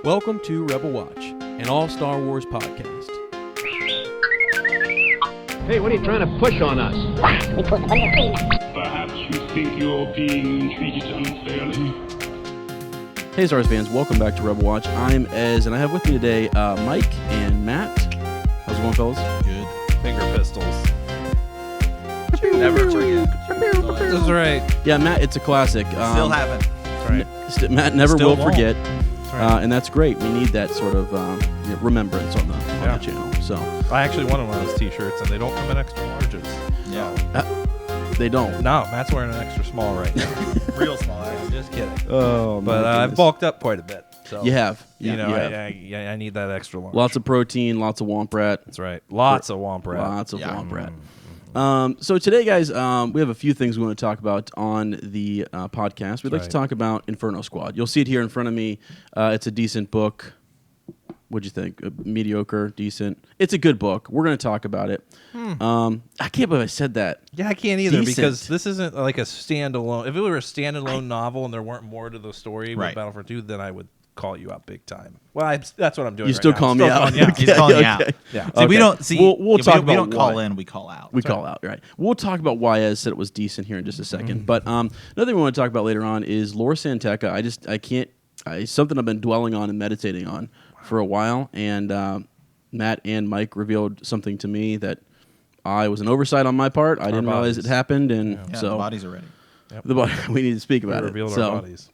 Welcome to Rebel Watch, an all-Star Wars podcast. Hey, what are you trying to push on us? Perhaps you think you're being treated unfairly. Hey, Star Wars fans, welcome back to Rebel Watch. I'm Ez, and I have with me today Mike and Matt. How's it going, fellas? Good. Finger pistols. Never forget. That's right. Yeah, Matt, it's a classic. Still haven't. That's right. Matt never Still will won't. forget, That's right. and that's great. We need that sort of remembrance on the channel. So I actually wanted one of those T-shirts, and they don't come in extra larges. Yeah. they don't. No, Matt's wearing an extra small right now. Real small. I'm just kidding. Oh, But I've bulked up quite a bit. So You have. You know, you have. I need that extra large. Lots of protein, lots of Womp Rat. That's right. Lots of Womp Rat. Lots of Yeah. Womp Rat. So today, guys, we have a few things we want to talk about on the podcast. We'd like to right. talk about Inferno Squad. You'll see it here in front of me. It's a decent book. What'd you think? Mediocre, decent. It's a good book. We're going to talk about it. I can't believe I said that. Yeah, I can't either Decent. because this isn't like a standalone. If it were a standalone novel and there weren't more to the story with Right. Battlefront 2, then I would call you out big time. Well, that's what I'm doing. You right still now. call I'm me still out. calling you out. He's calling you out. Yeah. See, we Okay. don't see. We'll talk we don't about call why. in. We call out. We call out, right? We'll talk about why Ez said it was decent here in just a second. But another thing we want to talk about later on is Lor San Tekka. I can't. It's something I've been dwelling on and meditating on for a while. And Matt and Mike revealed something to me that I was an oversight on my part. I didn't realize it bodies. happened, and Yeah, so the bodies are ready. we need to speak about We it. revealed So, our bodies.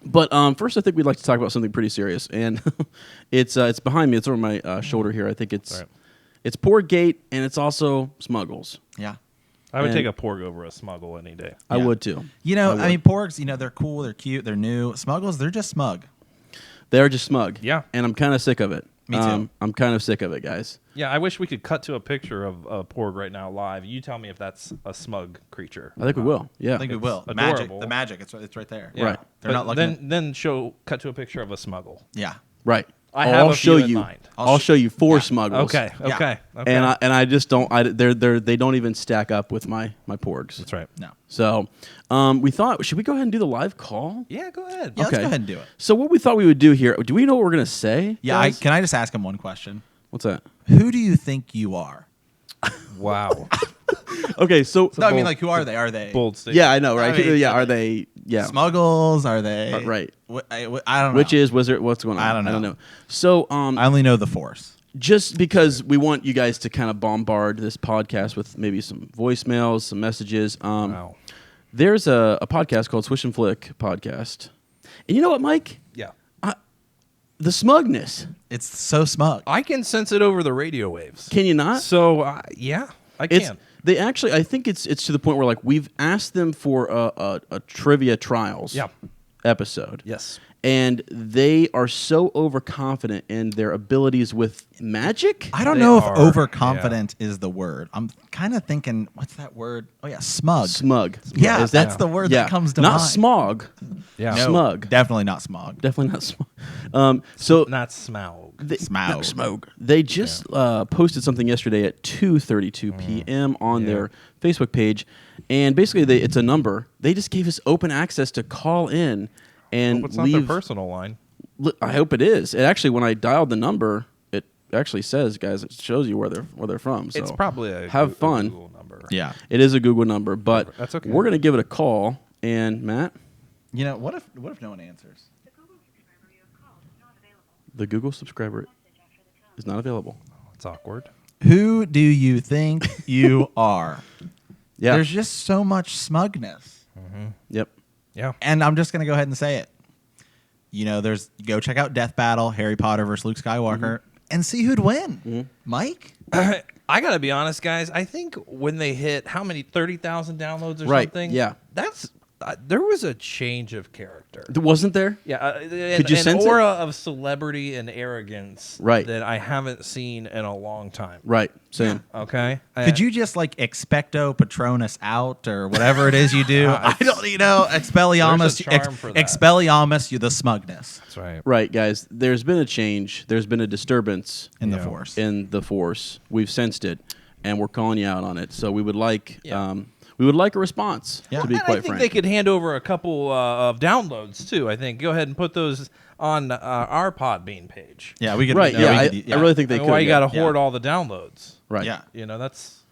but first, I think we'd like to talk about something pretty serious, and it's behind me. It's over my shoulder here. I think it's Right. it's Porg Gate, and it's also Smuggles. Yeah. I would and- take a Porg over a Smuggle any day. I Yeah. would too. You know, would. I mean, Porgs. You know, they're cool. They're cute. They're new. Smuggles. They're just smug. They're just smug. Yeah. And I'm kind of sick of it. Me too. I'm kind of sick of it, guys. Yeah, I wish we could cut to a picture of a Porg right now live. You tell me if that's a smug creature. I think we will. Yeah. I think we will. The adorable. magic. The magic. It's right there. Yeah. Right. They're But not looking. then cut to a picture of a Smuggle. Yeah. Right. I have I'll a show few in you. mind. I'll show you four Smuggles. Okay. Yeah. Okay. And I just don't. They don't even stack up with my Porgs. That's right. No. So we thought, should we go ahead and do the live call? Yeah, go ahead. Yeah. Let's Okay. go ahead and do it. So what we thought we would do here? Do we know what we're gonna say? Yeah. guys? Can I just ask him one question? What's that? Who do you think you are? Wow. Okay. So No, I mean, bold- like, who are they? Are they Bold statement. yeah, I know, right? I mean, yeah. Are they? Yeah. Smuggles? Are they? Right. I don't know. Which is Wizard? What's going on? I don't know. So I only know the Force. just because we want you guys to kind of bombard this podcast with maybe some voicemails, some messages. Wow. There's a podcast called Swish and Flick podcast, and you know what, Mike? Yeah. The smugness. It's so smug. I can sense it over the radio waves. Can you not? So yeah, I It's can. they actually. I think it's to the point where like we've asked them for a trivia trials Yeah. episode. Yes. And they are so overconfident in their abilities with magic. I don't They know if are, overconfident is the word. I'm kind of thinking, what's that word? Oh yeah, smug. Smug. Yeah, Is that- that's the word yeah. that comes to Not mind. smog. Yeah. No, smug. Definitely not smog. Definitely not smog. So Not Smaug. they, Smaug. no, smog. They just posted something yesterday at 2:32 p.m. on their Facebook page, and basically it's a number. They just gave us open access to call in and Hope it's not their leave. personal line. I hope it is. It actually, when I dialed the number, it actually says, guys, it shows you where they're from. So It's probably a have fun. Google number. Yeah. It is a Google number, but That's okay. we're gonna give it a call. And Matt, You know, what if no one answers? the Google subscriber is not available. It's awkward. Who do you think you are? Yeah. There's just so much smugness. Yep. Yeah. And I'm just going to go ahead and say it. You know, go check out Death Battle, Harry Potter versus Luke Skywalker, and see who'd win. Mike? I gotta be honest, guys. I think when they hit how many 30,000 downloads or Right, something, yeah. that's there was a change of character. Wasn't there? Yeah, Could you an sense it? aura of celebrity and arrogance Right. that I haven't seen in a long time. Right. Same. Okay, Could you just like expecto Patronus out or whatever it is you do? I don't, Expelliarmus, There's a charm for that. Expelliarmus, you the smugness That's right. Right, guys. There's been a change. There's been a disturbance in the Yeah. Force. in the Force. We've sensed it, and we're calling you out on it. So we would like we would like a response. Yeah. To be And quite I think frank, they could hand over a couple of downloads too. I think go ahead and put those on our Podbean page. Yeah, we could. right? Yeah, we could, I really think they I mean, could. why you got to yeah. hoard all the downloads? Right. Yeah. You know, that's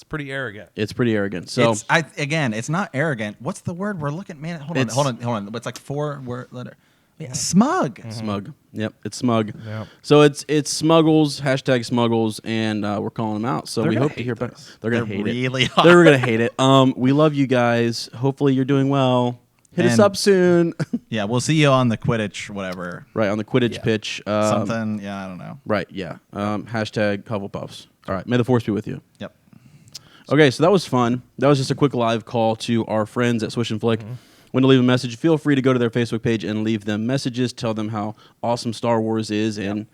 pretty arrogant. It's pretty arrogant. So It's not arrogant. What's the word we're looking? Man, hold It's- on. It's like 4 letter. Yeah, smug. smug. Yep, it's smug. Yep. So it's smuggles, #smuggles, and we're calling them out. So They're we gonna hope to hate hear back. this. They're gonna They're hate really it. hard. They're gonna hate it. We love you guys. Hopefully you're doing well. Hit us And- up soon. Yeah, we'll see you on the Quidditch, whatever. Right on the Quidditch pitch. Something. Yeah, I don't know. Right. Yeah. #Hufflepuffs. All right. May the force be with you. Yep. Okay, so that was fun. That was just a quick live call to our friends at Swish and Flick. When to leave a message, feel free to go to their Facebook page and leave them messages. Tell them how awesome Star Wars is, and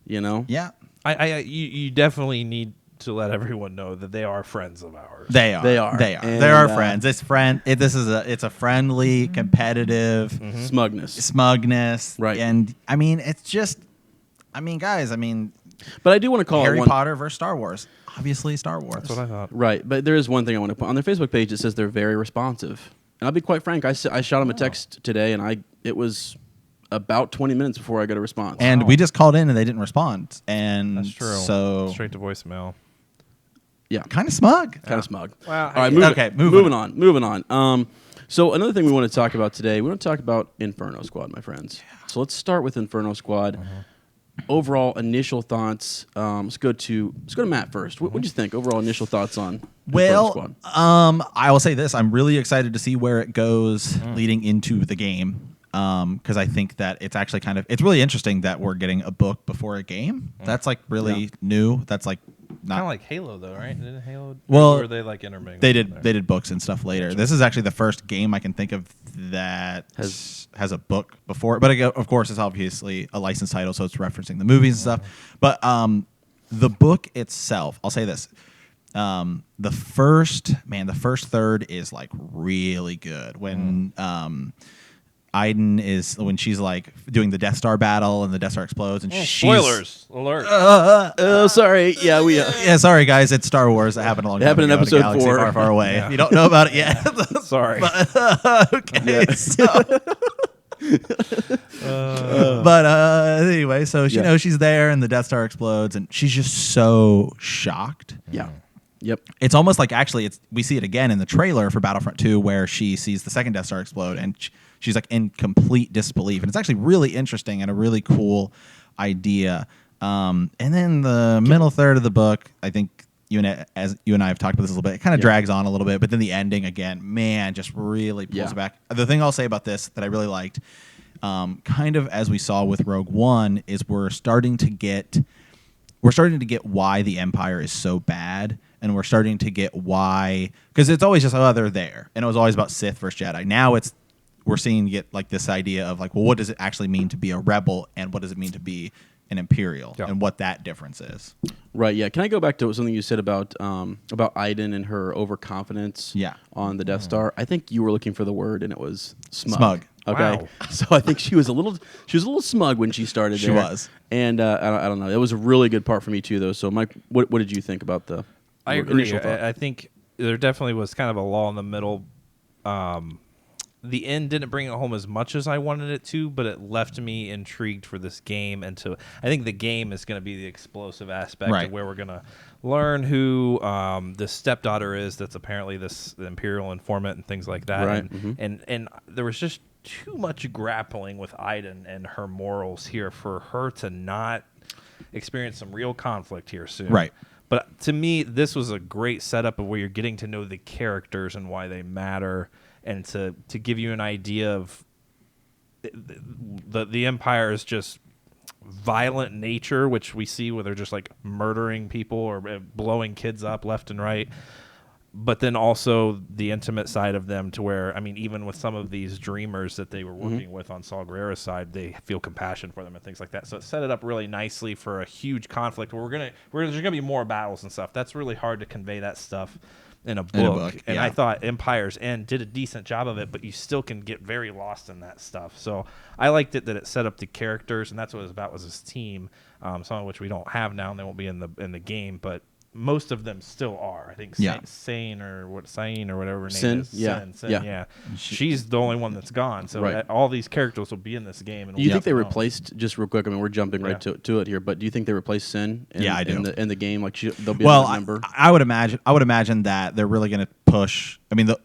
you know, Yeah, You definitely need to let everyone know that they are friends of ours. they are. They are. And, They're our friends. It's it's a friendly, competitive smugness. smugness. Right. And I mean, it's just. I mean, guys. I mean, But I do want to call it Harry one. Potter versus Star Wars. Obviously, Star Wars. That's what I thought. Right, but there is one thing I want to put on their Facebook page. It says they're very responsive, and I'll be quite frank. I shot them a text today, and it was about 20 minutes before I got a response. And we just called in and they didn't respond. And That's true. So Straight to voicemail. yeah, kind of smug. kind of smug. Well, All right, moving on. So another thing we want to talk about today, we want to talk about Inferno Squad, my friends. So let's start with Inferno Squad. Overall initial thoughts. Let's go to Matt first. What do you think? Overall initial thoughts on Inferno Squad? I will say this: I'm really excited to see where it goes leading into the game, because I think that it's actually it's really interesting that we're getting a book before a game. That's like really new. That's like not Kind of like Halo, though, right? Didn't Halo? Well, or were they like intermingled? they in there? did books and stuff later. This is actually the first game I can think of that has a book before. But of course, it's obviously a licensed title, so it's referencing the movies and stuff. But the book itself, I'll say this: the first third is like really good when when she's like doing the Death Star battle and the Death Star explodes and she's Spoilers alert. Oh, sorry. Yeah, we. Yeah, sorry guys, it's Star Wars. It happened a long time happened in ago. episode Galaxy 4. far, far away. If you don't know about it yet, Sorry. okay. So, but anyway, so she knows she's there and the Death Star explodes and she's just so shocked. Yeah. Yep. It's almost like we see it again in the trailer for Battlefront 2 where she sees the second Death Star explode and she's like in complete disbelief. And it's actually really interesting and a really cool idea. And then the middle third of the book, I think as you and I have talked about this a little bit, it kind of drags on a little bit, but then the ending again, man, just really pulls it back. The thing I'll say about this that I really liked, kind of as we saw with Rogue One, is we're starting to get why the Empire is so bad, and we're starting to get why, because it's always just they're there, and it was always about Sith versus Jedi. Now we're seeing like this idea of like, well, what does it actually mean to be a rebel, and what does it mean to be an Imperial, and what that difference is. Right. Yeah. Can I go back to something you said about Iden and her overconfidence? Yeah. On the Death Star. I think you were looking for the word, and it was smug. Smug. Okay. Wow. So I think she was a little smug when she started. She there. was. And I don't know. It was a really good part for me too, though. So Mike, what did you think about the? I agree. initial thought? I think there definitely was kind of a lull in the middle. The end didn't bring it home as much as I wanted it to, but it left me intrigued for this game. And I think the game is going to be the explosive aspect of where we're going to learn who this stepdaughter is that's apparently the Imperial informant and things like that. Right. And there was just too much grappling with Iden and her morals here for her to not experience some real conflict here soon. Right. But to me, this was a great setup of where you're getting to know the characters and why they matter, and to give you an idea of the Empire's just violent nature, which we see where they're just like murdering people or blowing kids up left and right. But then also the intimate side of them, to where, I mean, even with some of these dreamers that they were working with on Saw Gerrera's side, they feel compassion for them and things like that. So it set it up really nicely for a huge conflict where there's gonna be more battles and stuff. That's really hard to convey that stuff in a book. And I thought Empire's End did a decent job of it, but you still can get very lost in that stuff. So I liked it that it set up the characters, and that's what it was about, was this team, some of which we don't have now and they won't be in the game, but most of them still are. I think Sane or whatever her name is. Sin, yeah. She's the only one that's gone. So all these characters will be in this game. And do you think they replaced, just real quick, I mean, we're jumping right to it here, but do you think they replaced Sin I do. in the game? Like they'll be a member? I would imagine that they're really going to push. I mean, the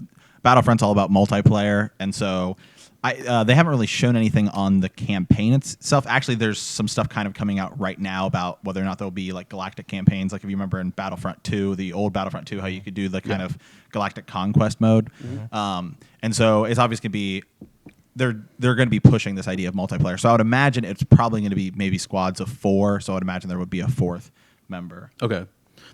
Battlefront's all about multiplayer, and so they haven't really shown anything on the campaign itself. Actually, there's some stuff kind of coming out right now about whether or not there'll be like galactic campaigns. Like if you remember in Battlefront 2, the old Battlefront 2, how you could do the kind of galactic conquest mode. And so it's obviously going to be they're going to be pushing this idea of multiplayer. So I would imagine it's probably going to be maybe squads of 4. So I would imagine there would be a 4th member. Okay,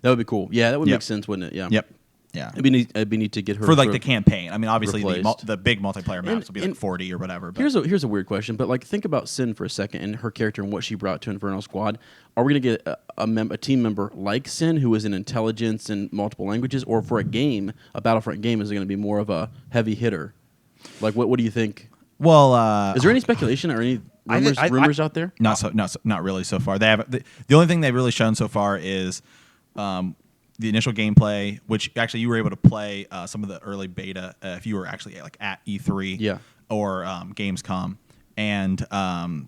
that would be cool. Yeah, that would make sense, wouldn't it? Yeah. Yep. Yeah, it'd be neat to get her for like the campaign. I mean, obviously the big multiplayer maps will be like 40 or whatever. But. Here's a weird question, but like think about Sin for a second and her character and what she brought to Inferno Squad. Are we gonna get a team member like Sin who is in intelligence and multiple languages, or for a Battlefront game, is it gonna be more of a heavy hitter? Like what do you think? Well, is there any speculation or any rumors out there? Not really so far. They have the only thing they've really shown so far is. The initial gameplay, which actually you were able to play some of the early beta if you were actually like at E3 or Gamescom and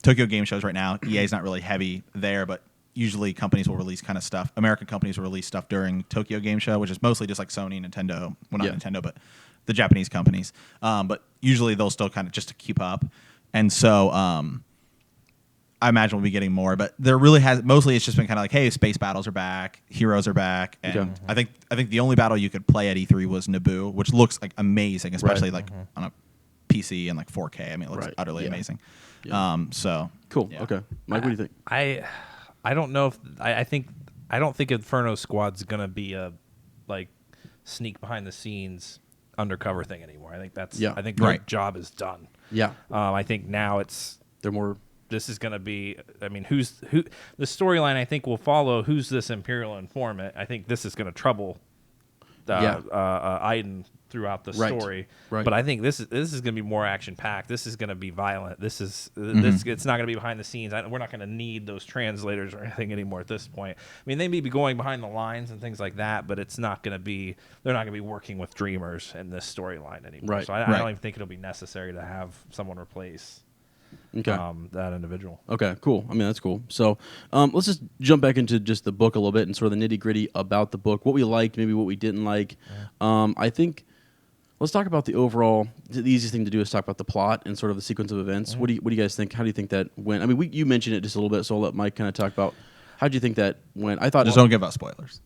Tokyo Game Shows right now. EA is not really heavy there, but usually companies will release kind of stuff. American companies will release stuff during Tokyo Game Show, which is mostly just like Sony, Nintendo. Well, not Nintendo, but the Japanese companies. But usually they'll still kind of just to keep up. And so I imagine we'll be getting more, but there really mostly it's just been kind of like, hey, space battles are back, heroes are back, and I think the only battle you could play at E3 was Naboo, which looks like amazing, especially like on a PC and like 4K. I mean, it looks utterly amazing. So cool. Yeah. Okay, Mike, what do you think? I don't know if I don't think Inferno Squad's gonna be a like sneak behind the scenes undercover thing anymore. I think I think their job is done. Yeah. I think now they're more. This is going to be, I mean, who the storyline I think will follow. Who's this Imperial informant? I think this is going to trouble Iden throughout the story. Right. But I think this is going to be more action packed. This is going to be violent. This it's not going to be behind the scenes. We're not going to need those translators or anything anymore at this point. I mean, they may be going behind the lines and things like that, but it's not going to be. They're not going to be working with dreamers in this storyline anymore. Right. So I don't even think it'll be necessary to have someone replace. That individual. Okay, cool. I mean, that's cool. So let's just jump back into just the book a little bit and sort of the nitty-gritty about the book, what we liked, maybe what we didn't like. I think let's talk about the overall. The easiest thing to do is talk about the plot and sort of the sequence of events. What do you guys think? How do you think that went? I mean, you mentioned it just a little bit, so I'll let Mike kind of talk about. How do you think that went? I thought just don't give out spoilers.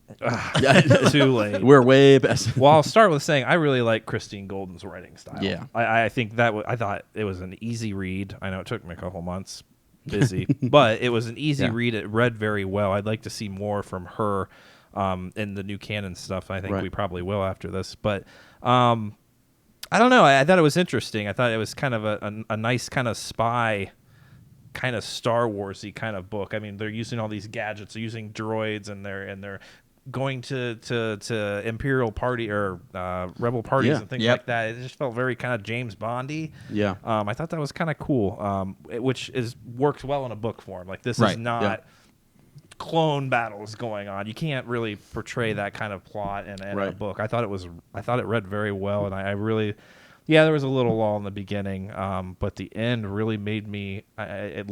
Too late. We're way past. Well, I'll start with saying I really like Christine Golden's writing style. Yeah, I think I thought it was an easy read. I know it took me a couple months, busy, but it was an easy read. It read very well. I'd like to see more from her in the new canon stuff. I think we probably will after this, but I don't know. I thought it was interesting. I thought it was kind of a nice kind of spy. Kind of Star Wars-y kind of book. I mean, they're using all these gadgets, they're using droids, and they're going to Imperial party or rebel parties and things like that. It just felt very kind of James Bondy. Yeah, I thought that was kind of cool, which works well in a book form. Like this is not clone battles going on. You can't really portray that kind of plot in a book. I thought it read very well, and I really. Yeah, there was a little lull in the beginning, but the end really made me. I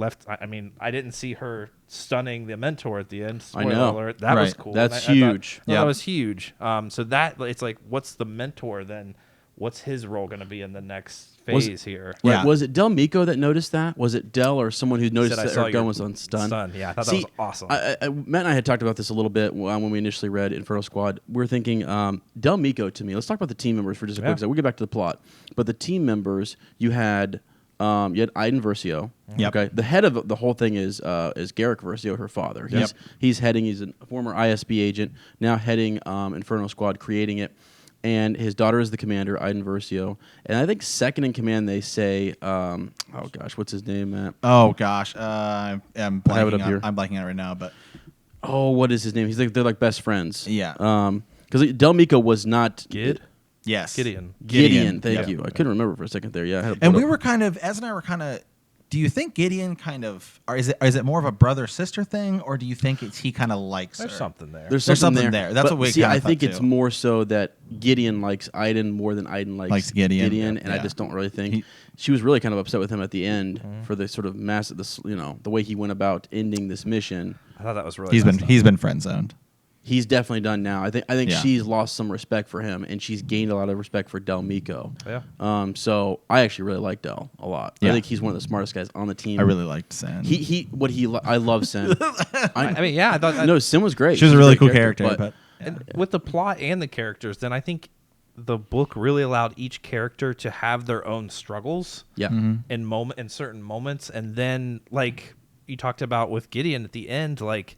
mean, I didn't see her stunning the mentor at the end. Spoiler alert. That was cool. That's huge. That was huge. So that it's like, what's the mentor then? What's his role going to be in the next phase here? Yeah. Was it Del Mico that noticed that? Was it Del or someone who noticed that her gun was on stun? Yeah, I thought that was awesome. Matt and I had talked about this a little bit when we initially read Inferno Squad. We're thinking Del Mico to me. Let's talk about the team members for just a quick second. We'll get back to the plot. But the team members, you had Iden Versio. Yep. Okay. The head of the whole thing is Garrick Versio, her father. He's a former ISB agent, now heading Inferno Squad, creating it. And his daughter is the commander, Iden Versio. And I think second in command, they say, what's his name, Matt? Oh, gosh. I'm blanking I have it up here. I'm blanking out right now, but. Oh, what is his name? They're like best friends. Yeah. Because Del Mico was not. Yes. Gideon. Thank you. I couldn't remember for a second there. Yeah. And we were kind of, Ez and I were kind of Do you think Gideon kind of, or is it more of a brother sister thing, or do you think he kind of likes There's her? something there. There's There's something something there. That's But what we see. kinda I think thought, it's too. more so that Gideon likes Iden more than Iden likes Gideon. and I Yeah. just don't really think she was really kind of upset with him at the end for the sort of massive, the way he went about ending this mission. I thought that was really. He's been friend zoned. He's definitely done now. I think Yeah. she's lost some respect for him, and she's gained a lot of respect for Del Miko. Yeah. So I actually really like Del a lot. I Yeah. think he's one of the smartest guys on the team. I really liked Sen. I love Sin. I mean, yeah, I thought. No, Sin was great. She was a She's really great cool character, but And with the plot and the characters, then I think the book really allowed each character to have their own struggles. yeah. In certain moments, and then like you talked about with Gideon at the end, like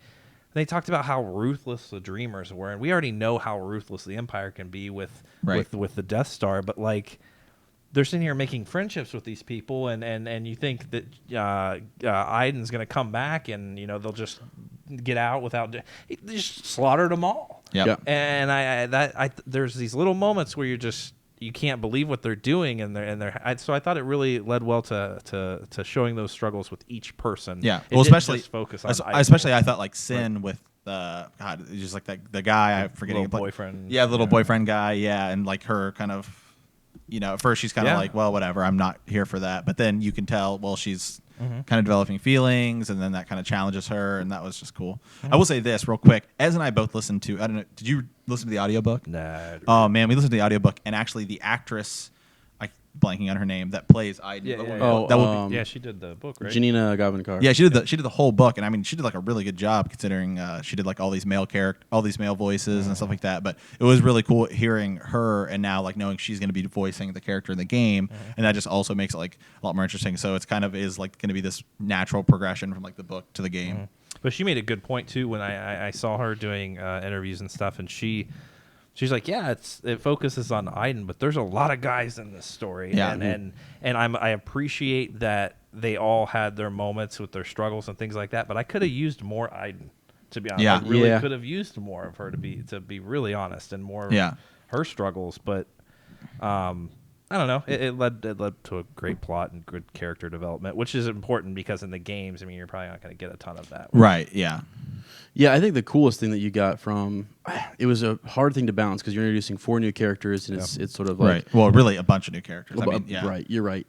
they talked about how ruthless the Dreamers were, and we already know how ruthless the Empire can be with the Death Star, but like they're sitting here making friendships with these people, and you think that Iden's going to come back, and they'll just get out without they just slaughtered them all. Yep. Yeah. And there's these little moments where you can't believe what they're doing, so I thought it really led well to showing those struggles with each person. Yeah, It well, didn't especially just focus on Iden. especially I thought like Sin with God, just like the guy I forget Little boyfriend. Yeah, the little boyfriend guy. Yeah, and like her kind of, at first she's kind of like, well, whatever, I'm not here for that. But then you can tell, well, she's kind of developing feelings, and then that kind of challenges her, and that was just cool. I will say this real quick. Ez and I both listened to. I don't know. Did you listen to the audiobook? Nah. Oh man, we listened to the audiobook, and actually the actress, blanking on her name, that plays Iden. Yeah, that would be, yeah, she did the book, right? Janina Gavankar. yeah, she did the whole book, and I mean, she did like a really good job considering she did like all these male voices and stuff like that. But it was really cool hearing her, and now like knowing she's going to be voicing the character in the game, and that just also makes it like a lot more interesting. So it's kind of is like going to be this natural progression from like the book to the game. But she made a good point too when I saw her doing interviews and stuff, and she's like, yeah, it focuses on Iden, but there's a lot of guys in this story, Yeah. and I appreciate that they all had their moments with their struggles and things like that. But I could have used more Iden, to be honest. Yeah. I really Yeah. could have used more of her to be really honest, and more of Yeah. her struggles. But I don't know. It led to a great plot and good character development, which is important because in the games, I mean, you're probably not going to get a ton of that. Right. Yeah. Yeah, I think the coolest thing that you got from it was a hard thing to balance because you're introducing 4 new characters, and it's sort of like Right. Well, really a bunch of new characters. I Well, mean, yeah. Right, you're right.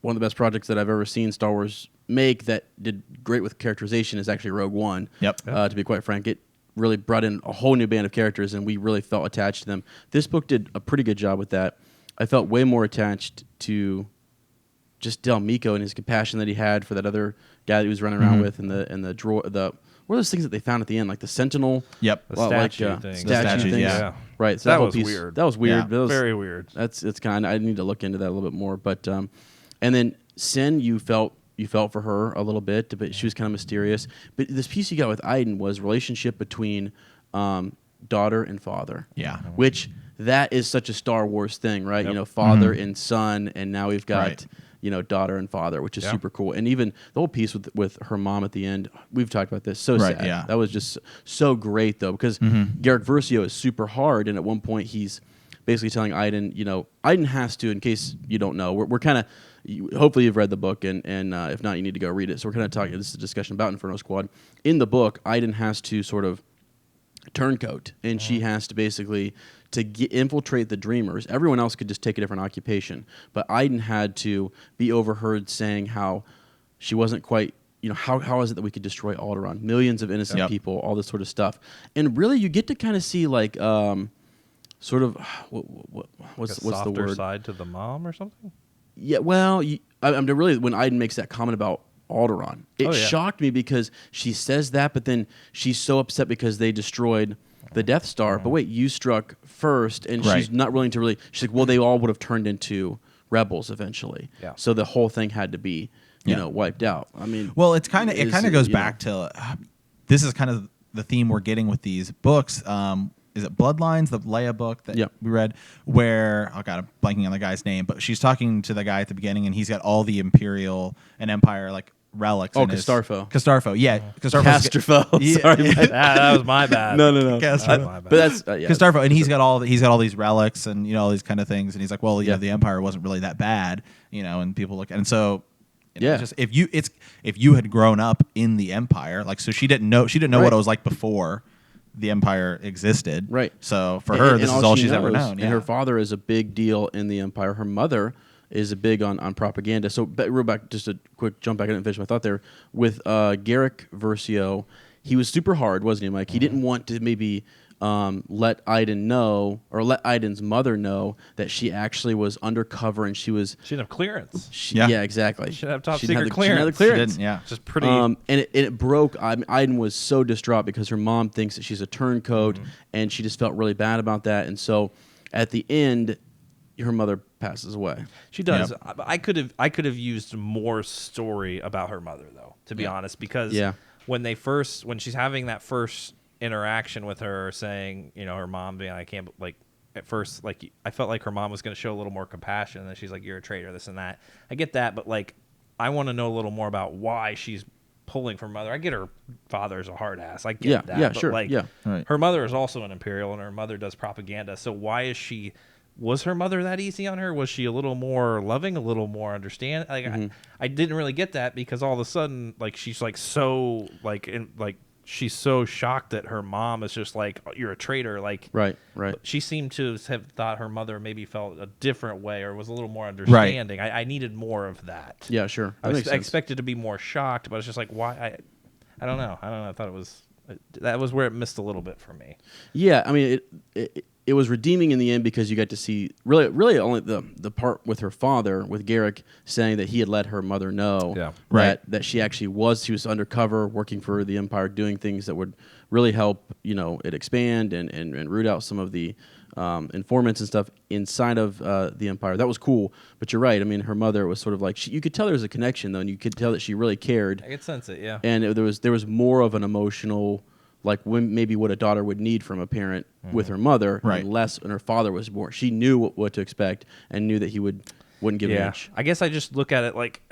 One of the best projects that I've ever seen Star Wars make that did great with characterization is actually Rogue One. Yep. To be quite frank, it really brought in a whole new band of characters, and we really felt attached to them. This book did a pretty good job with that. I felt way more attached to just Del Miko and his compassion that he had for that other guy that he was running around with, and the drawer. What are those things that they found at the end, like the Sentinel? Yep. The Well, statue like, thing. The statue statues, things. yeah. Right. So That whole was piece, weird. That was weird. Yeah. That was, Very weird. It's kind of I need to look into that a little bit more. But and then Sin, you felt for her a little bit, but she was kind of mysterious. But this piece you got with Iden was relationship between daughter and father. Yeah. Which that is such a Star Wars thing, right? Yep. Father and son, and now we've got Right. Daughter and father, which is Yeah. super cool. And even the whole piece with her mom at the end, we've talked about this. So Right, sad. yeah. That was just so great though, because Garrick Versio is super hard, and at one point he's basically telling Iden, Iden has to, in case you don't know, we're kind of, hopefully you've read the book, and if not, you need to go read it. So we're kind of talking, this is a discussion about Inferno Squad. In the book, Iden has to sort of turncoat, and she has to basically infiltrate the Dreamers. Everyone else could just take a different occupation, but Iden had to be overheard saying how she wasn't quite, how is it that we could destroy Alderaan, millions of innocent Yep. people, all this sort of stuff. And really, you get to kind of see like sort of what's a the softer word? side to the mom or something? Yeah, well, I'm really when Iden makes that comment about Alderaan, it shocked me because she says that, but then she's so upset because they destroyed the Death Star. But wait, you struck first, and Right. she's not willing to really. She's like, well, they all would have turned into rebels eventually. Yeah. So the whole thing had to be, Yeah. wiped out. I mean, Well, it kind of goes you back to this is kind of the theme we're getting with these books. Is it Bloodlines, the Leia book that Yep. we read, where I'm blanking on the guy's name, but she's talking to the guy at the beginning, and he's got all the Imperial and Empire like relics. Oh, in his- Castarfo. Castarfo, yeah, Castrofo. Yeah. Sorry, that was my bad. no. That was my bad. But that's Castarfo, and he's got all these relics and all these kind of things, and he's like, well, Yeah. the Empire wasn't really that bad, and people look, and so You know? Yeah. It's just if you had grown up in the Empire, like, so she didn't know Right. what it was like before the Empire existed. Right. So for her, this is all she's ever known. And Yeah. her father is a big deal in the Empire. Her mother is a big on propaganda. So real back, just a quick jump back. I didn't finish my thought there. With Garrick Versio, he was super hard, wasn't he, Mike? He didn't want to maybe let Iden know, or let Iden's mother know, that she actually was undercover and she didn't have clearance. Yeah. exactly. She didn't have top She didn't secret have the- she didn't have the clearance. clearance. She didn't, yeah. Just pretty. And it broke. Iden was so distraught because her mom thinks that she's a turncoat, and she just felt really bad about that. And so, at the end, her mother passes away. She does. Yep. I could have used more story about her mother, though, to be honest, because Yeah. when she's having that first interaction with her, saying, her mom being, I can't, like, at first, like, I felt like her mom was going to show a little more compassion, and then she's like, you're a traitor, this and that. I get that, but, like, I want to know a little more about why she's pulling for mother. I get her father's a hard ass. I get that. Yeah, but, sure. like, Yeah. Right. her mother is also an Imperial, and her mother does propaganda. So why is she? Was her mother that easy on her? Was she a little more loving, a little more understanding? Like, I didn't really get that, because all of a sudden, like, she's like so she's so shocked that her mom is just like, oh, you're a traitor. Like, Right. she seemed to have thought her mother maybe felt a different way, or was a little more understanding. I needed more of that. Yeah, sure. I That makes sense. expected to be more shocked, but it's just like, why? I don't know. I thought that was where it missed a little bit for me. Yeah, I mean, it was redeeming in the end because you got to see really only the part with her father, with Garrick saying that he had let her mother know Yeah. Right. that she was undercover working for the Empire, doing things that would really help it expand and root out some of the informants and stuff inside of the Empire. That was cool, but you're right. I mean, her mother was sort of like you could tell there was a connection though, and you could tell that she really cared. I could sense it, yeah. And there was more of an emotional, like maybe what a daughter would need from a parent with her mother, Right. and less. And her father was more. She knew what to expect and knew that he wouldn't give an inch. I guess I just look at it like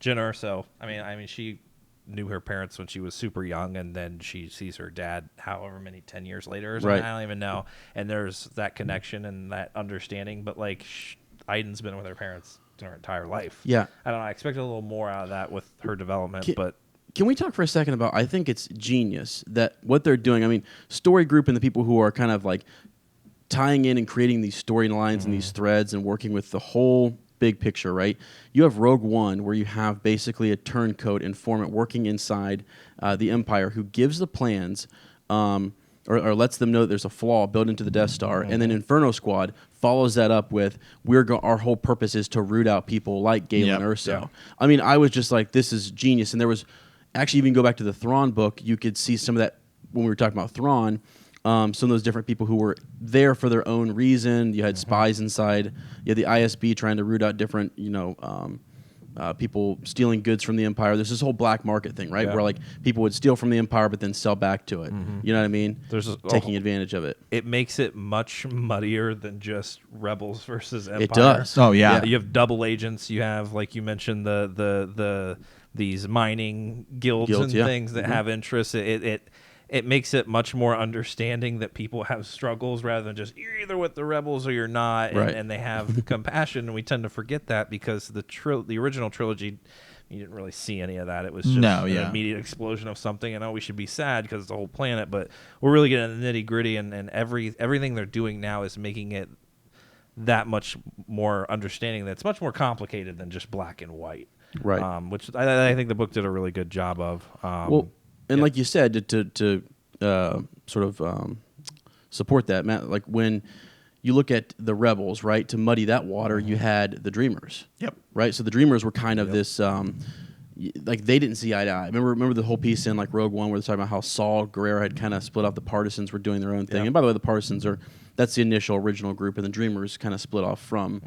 Jen Erso. I mean, she knew her parents when she was super young, and then she sees her dad however many 10 years later or something. Right. I don't even know. And there's that connection and that understanding. But like, Iden's been with her parents her entire life. Yeah. I don't know. I expected a little more out of that with her development, but. Can we talk for a second about? I think it's genius that what they're doing. I mean, Story Group and the people who are kind of like tying in and creating these storylines and these threads and working with the whole big picture, right? You have Rogue One, where you have basically a turncoat informant working inside the Empire who gives the plans or lets them know that there's a flaw built into the Death Star, and then Inferno Squad follows that up with our whole purpose is to root out people like Galen Yep. Erso. Yeah. I mean, I was just like, this is genius, and there was actually, even go back to the Thrawn book, you could see some of that when we were talking about Thrawn. Some of those different people who were there for their own reason. You had spies inside. You had the ISB trying to root out different, people stealing goods from the Empire. There's this whole black market thing, right? Yeah. Where like people would steal from the Empire but then sell back to it. You know what I mean? There's taking advantage of it. It makes it much muddier than just Rebels versus Empire. It does. Oh, yeah. You have double agents. You have, like you mentioned, these mining guilds and yeah. things that have interests. It makes it much more understanding that people have struggles rather than just you're either with the rebels or you're not, Right. and they have compassion. And we tend to forget that because the original trilogy, you didn't really see any of that. It was just an immediate explosion of something, and we should be sad because it's the whole planet. But we're really getting the nitty gritty, and everything they're doing now is making it that much more understanding. That's much more complicated than just black and white. Right. Which I think the book did a really good job of. And like you said, to sort of support that, Matt, like when you look at the Rebels, right, to muddy that water, you had the Dreamers. Yep. Right? So the Dreamers were kind of this, like they didn't see eye to eye. Remember the whole piece in like Rogue One where they're talking about how Saul Guerrero had kind of split off, the Partisans were doing their own thing. Yep. And by the way, the Partisans that's the initial original group, and the Dreamers kind of split off from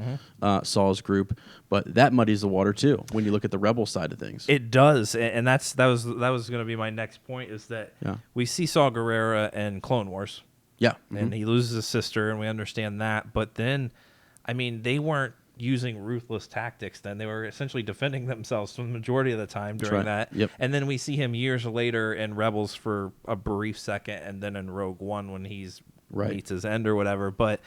Saul's group. But that muddies the water too when you look at the Rebel side of things. It does, and that was going to be my next point. Is that we see Saul Guerrero in Clone Wars, Yeah. and he loses his sister, and we understand that. But then, I mean, they weren't using ruthless tactics. Then they were essentially defending themselves for the majority of the time during right. that. Yep. And then we see him years later in Rebels for a brief second, and then in Rogue One when he's Right. meets his end or whatever. But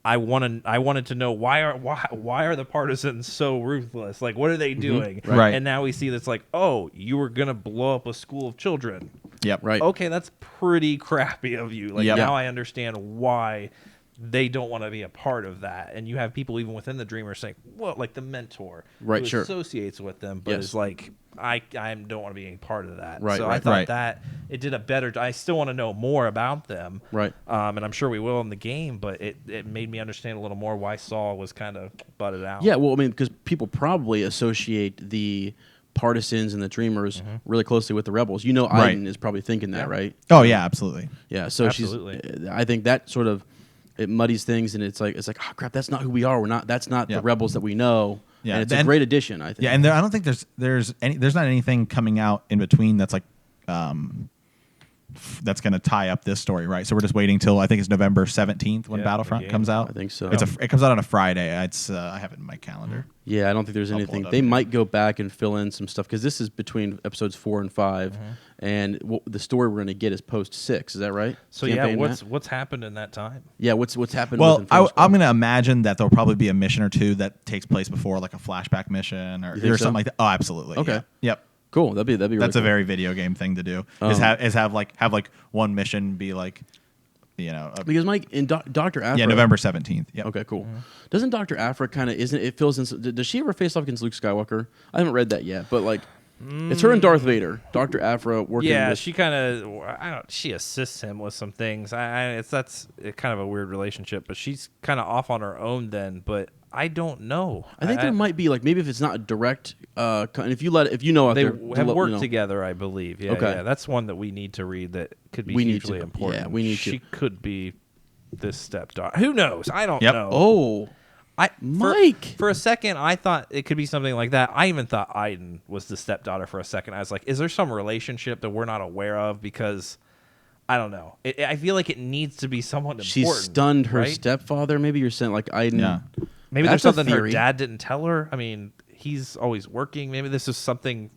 I wanted to know why are the partisans so ruthless? Like, what are they doing? Right. And now we see that's like, oh, you were gonna blow up a school of children. Yep. Right. Okay, that's pretty crappy of you. Like Yep. now I understand why they don't want to be a part of that. And you have people even within the Dreamers saying, well, like the mentor Right, who sure. associates with them, but Yes. is like, I don't want to be a part of that. Right, so right. I thought Right. that it did a better. I still want to know more about them. Right. And I'm sure we will in the game, but it made me understand a little more why Saul was kind of butted out. Yeah, well, I mean, because people probably associate the partisans and the Dreamers really closely with the rebels. You know, Right. Iden is probably thinking that, right? Oh yeah, absolutely. Yeah. So Absolutely. I think that sort of it muddies things, and it's like, oh crap, that's not who we are. We're not. That's not Yeah. the rebels that we know. Yeah, And it's a then- great addition, I think. Yeah, and I don't think there's not anything coming out in between that's like that's going to tie up this story, right? So we're just waiting till I think it's November 17th when Yeah, Battlefront the game. comes out. I think so. It comes out on a Friday. I have it in my calendar. Yeah, I don't think there's I'll pull anything. it up They here. might go back and fill in some stuff because this is between episodes 4 and 5, and the story we're going to get is post 6. Is that right? So Campaign yeah, Matt? what's happened in that time? Yeah, what's happened? Well, with Inferno Squad? I'm going to imagine that there'll probably be a mission or two that takes place before, like a flashback mission or You think so? something like that. Oh, absolutely. Okay. Yeah. Yep. Cool. That'd be really That's a cool. very video game thing to do. Is have one mission be like, because Mike in Dr. Afra. yeah, November 17th. Yep. Okay, cool. Doesn't Dr. Afra kind of isn't it feels in, does she ever face off against Luke Skywalker? I haven't read that yet, but like it's her and Darth Vader. Dr. Afra working. Yeah, with, she kind of she assists him with some things. That's kind of a weird relationship, but she's kind of off on her own then. But I don't know. I think there might be like maybe if it's not a direct. And if you know out they there have you worked know. together, I believe. Yeah, Okay. yeah, that's one that we need to read that could be We need hugely to. important. Yeah, we need to. She could be this stepdaughter. Who knows? I don't Yep. know. Oh, Mike. For a second, I thought it could be something like that. I even thought Iden was the stepdaughter for a second. I was like, is there some relationship that we're not aware of? Because I don't know. I feel like it needs to be someone important. She stunned her right? stepfather. Maybe you're saying like Iden. Yeah. Maybe there's That's a something her theory. dad didn't tell her. I mean, he's always working. Maybe this is something,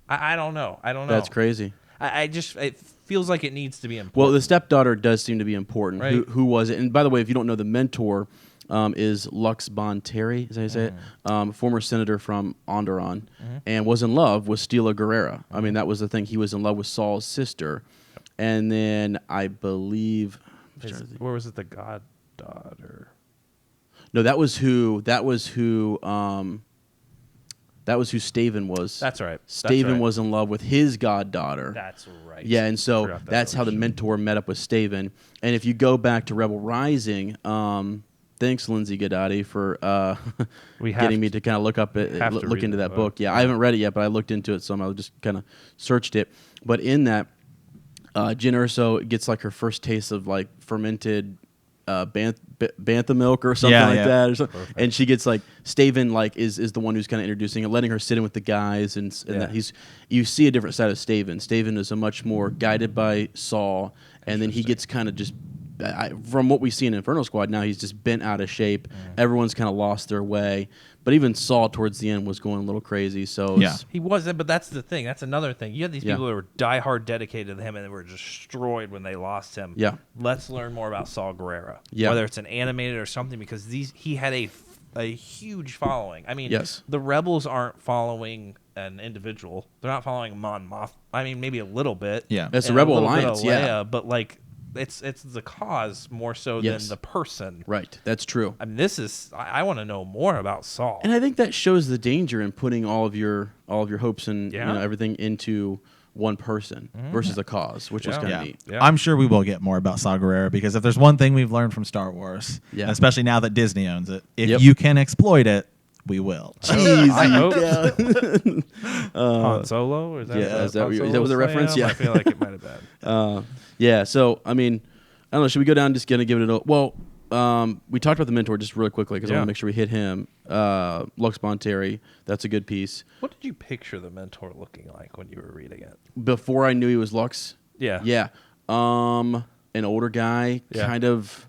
I don't know. I don't know. That's crazy. I just, it feels like it needs to be important. Well, the stepdaughter does seem to be important. Right. Who was it? And by the way, if you don't know, the mentor is Lux Terry, is that how you say it? Former senator from Onderon, and was in love with Stila Guerrera. I mean, that was the thing. He was in love with Saul's sister. And then I believe... Where was it? The goddaughter. No, that was who Staven was. That's right. Staven was in love with his goddaughter. That's right. Yeah, and so Forgot that that's how the relationship. mentor met up with Staven. And if you go back to Rebel Rising, thanks Lindsay Goddati for We have getting me to kind of look have to look read into the that book. book. Yeah, I haven't read it yet, but I looked into it some. I just kind of searched it. But in that, Jyn Erso gets like her first taste of like fermented bantha milk or something like that, or something. And she gets like Staven like is the one who's kind of introducing it, letting her sit in with the guys, and that you see a different side of Staven. Staven is a much more guided by Saul, and then he gets kind of just from what we see in Inferno Squad now, he's just bent out of shape. Everyone's kind of lost their way, but even Saul towards the end was going a little crazy. So Yeah. He wasn't, but that's the thing. That's another thing. You have these Yeah. people that were diehard dedicated to him and they were destroyed when they lost him. Yeah. Let's learn more about Saul Guerrera. Yeah. Whether it's an animated or something, because he had a huge following. I mean, Yes. the rebels aren't following an individual. They're not following Mon Moth. I mean, maybe a little bit. Yeah. It's the And a Rebel little bit of Alliance, yeah. Leia, but like it's the cause more so Yes. than the person. right, that's true. I mean, I want to know more about Saul. And I think that shows the danger in putting all of your hopes and Yeah. everything into one person versus the cause, which was Yeah. kind of Yeah. neat. Yeah. I'm sure we will get more about Saw Gerrera because if there's one thing we've learned from Star Wars, Yeah. especially now that Disney owns it, if Yep. you can exploit it, we will. I hope. Yeah. Han Solo? Or is that, yeah, is that Han what you- is that Solo was the reference? slam? Yeah. I feel like it might have been. Yeah, so I mean, I don't know. Should we go down just gonna give it a well? We talked about the mentor just really quickly because I Yeah. want to make sure we hit him. Lux Terry, that's a good piece. What did you picture the mentor looking like when you were reading it? Before I knew he was Lux, Yeah. yeah, an older guy, Yeah. kind of,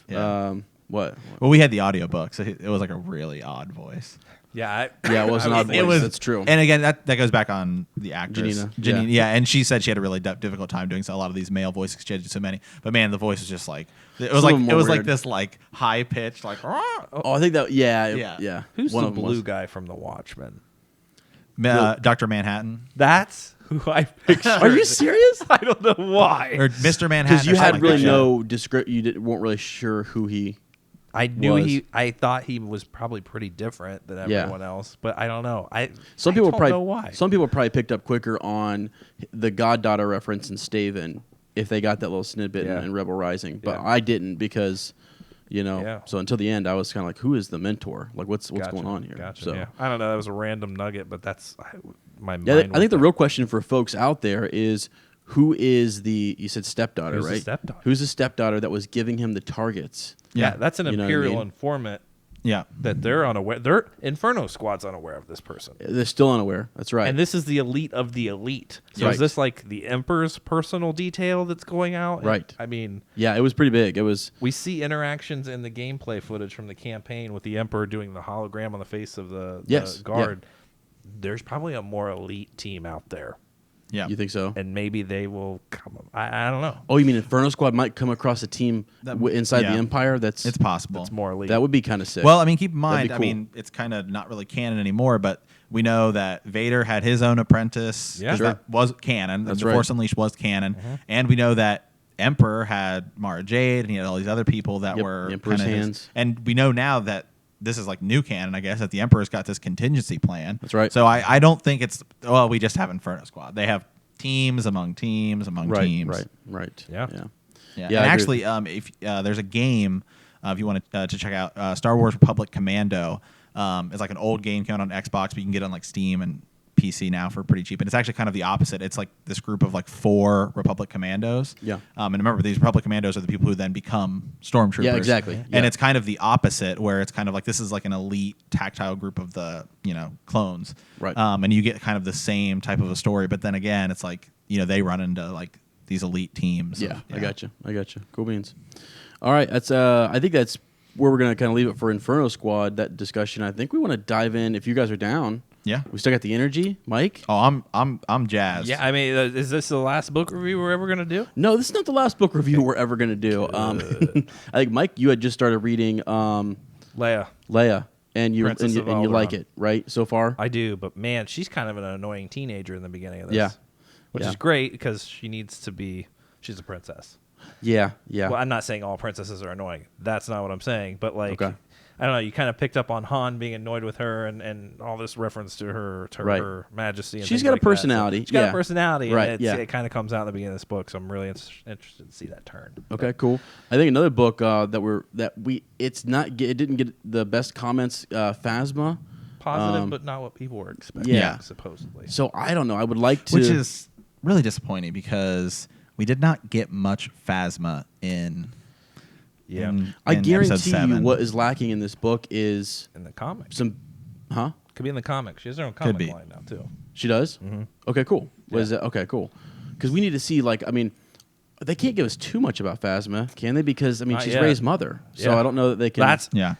Yeah. what? Well, we had the audiobook, so it was like a really odd voice. Yeah, Yeah, it was an odd voice. It was. That's true. And again, that goes back on the actress, Janina. Yeah, and she said she had a really difficult time doing a lot of these male voices because she had so many. But man, the voice was just like it was a like little more it was like weird. this like high pitched like. Oh, I think that. Yeah. Who's One the of them blue was. guy from The Watchmen? Dr. Manhattan That's who I pictured. Are you serious? I don't know why. or Mr. Manhattan? Because you or something had like really that. no descript. Weren't really sure who he. I knew was. I thought he was probably pretty different than everyone else, but I don't know. Some I people don't probably. know why. Some people probably picked up quicker on the goddaughter reference in Staven if they got that little snippet in Rebel Rising, but Yeah. I didn't because. Yeah. So until the end, I was kind of like, "Who is the mentor? Like, what's Gotcha, going on here?" Gotcha. So, Yeah. I don't know. That was a random nugget, but that's my yeah, mind. I think the real question for folks out there is, who is the? You said stepdaughter, Who's the right? stepdaughter? Who's the stepdaughter that was giving him the targets? Yeah, that's an You know what I Imperial mean? informant Yeah. that they're unaware. Their Inferno Squad's unaware of this person. They're still unaware. That's right. And this is the elite of the elite. So Right. is this like the Emperor's personal detail that's going out? Right. I mean, yeah, it was pretty big. It was. we see interactions in the gameplay footage from the campaign with the Emperor doing the hologram on the face of the Yes, guard. There's probably a more elite team out there, Yeah. You think so? and maybe they will come. I don't know. Oh, you mean Inferno Squad might come across a team inside yeah. the Empire? That's It's possible. It's more elite. That would be kind of sick. Well, I mean, keep in That'd mind, be I cool. mean, it's kind of not really canon anymore, but we know that Vader had his own apprentice. Yeah. 'cause Sure. that was canon. That's the right. Force Unleashed was canon. And we know that Emperor had Mara Jade and he had all these other people that Yep, were the Emperor's kinda his- hands. And we know now that this is like new canon, I guess, that the Emperor's got this contingency plan. That's right. So I don't think it's, well, we just have Inferno Squad. They have teams among teams among right, teams. right. Yeah. Yeah. Yeah, And I agree actually, if there's a game, if you want to check out, Star Wars Republic Commando. It's like an old game, came out on Xbox, but you can get it on like Steam and PC now for pretty cheap. And it's actually kind of the opposite. It's like this group of like 4 Republic Commandos. Yeah. And remember, these Republic Commandos are the people who then become Stormtroopers. Yeah, exactly. And Yeah. it's kind of the opposite, where it's kind of like this is like an elite tactile group of the clones. Right. And you get kind of the same type of a story, but then again, it's like they run into like these elite teams. Yeah, I got you. Cool beans. All right, that's. I think that's where we're gonna kind of leave it for Inferno Squad. That discussion. I think we want to dive in. If you guys are down. Yeah. We still got the energy, Mike. Oh, I'm jazzed. Yeah, I mean, is this the last book review we're ever gonna do? No, this is not the last book review we're ever gonna do. I think Mike, you had just started reading Leia. Leia, and you Princess of and you like Alderaan. it, right? So far. I do, but man, she's kind of an annoying teenager in the beginning of this. Yeah. Which Yeah. is great because she needs to be. She's a princess. Yeah. Well, I'm not saying all princesses are annoying. That's not what I'm saying. But like, Okay. I don't know. You kind of picked up on Han being annoyed with her, and all this reference to her Right. her majesty. And She's things got a like that. So personality, she's got yeah. a personality, Right, And yeah. it kind of comes out in the beginning of this book. So I'm really interested to see that turn. Okay, cool. I think another book it didn't get the best comments. Phasma. Positive, but not what people were expecting. Yeah. Supposedly. So I don't know. I would like to. Which is really disappointing because we did not get much Phasma in. Yeah. I in guarantee episode you 7. what is lacking in this book is In the comics. some. Huh? Could be in the comics. She has her own Could comic be. line now too. She does. Okay, cool. What is that? Okay, cool. Because we need to see they can't give us too much about Phasma, can they? Because Not she's yet. Rey's mother, so Yeah. I don't know that they can. That's Yeah.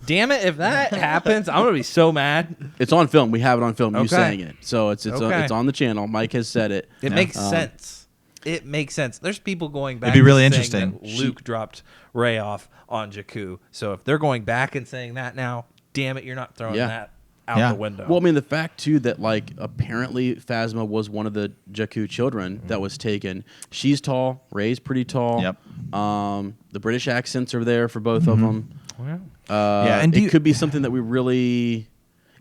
damn it! If that happens, I'm gonna be so mad. It's on film. We have it on film. You Okay. saying it, so it's Okay. it's on the channel. Mike has said it. It Yeah. makes sense. It makes sense. There's people going back. It'd be really and saying interesting. that Luke dropped Rey off on Jakku. So if they're going back and saying that now, damn it, you're not throwing Yeah. that out Yeah. the window. Well, I mean, the fact too that apparently Phasma was one of the Jakku children that was taken. She's tall. Rey's pretty tall. Yep. The British accents are there for both of them. Well, Yeah, and it could be something that we really.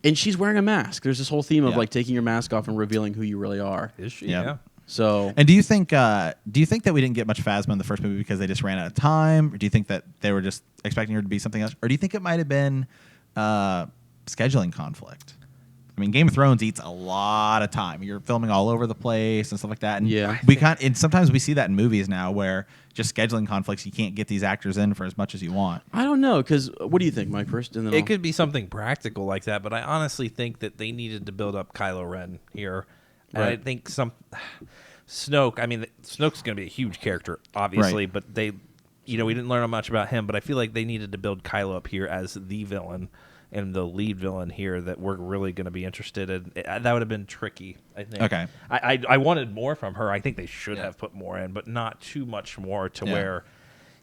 And she's wearing a mask. There's this whole theme of Yeah. taking your mask off and revealing who you really are. is she? Yeah. Yeah. So And do you think that we didn't get much Phasma in the first movie because they just ran out of time, or do you think that they were just expecting her to be something else, or do you think it might have been scheduling conflict? I mean, Game of Thrones eats a lot of time. You're filming all over the place and stuff like that. And Yeah. and sometimes we see that in movies now where just scheduling conflicts, you can't get these actors in for as much as you want. I don't know, because what do you think, Mike? First, and then I'll- It could be something practical like that, but I honestly think that they needed to build up Kylo Ren here. And I Right. think Snoke, I mean, Snoke's going to be a huge character, obviously, Right. but we didn't learn much about him, but I feel like they needed to build Kylo up here as the villain and the lead villain here that we're really going to be interested in. That would have been tricky, I think. Okay. I wanted more from her. I think they should have put more in, but not too much more to where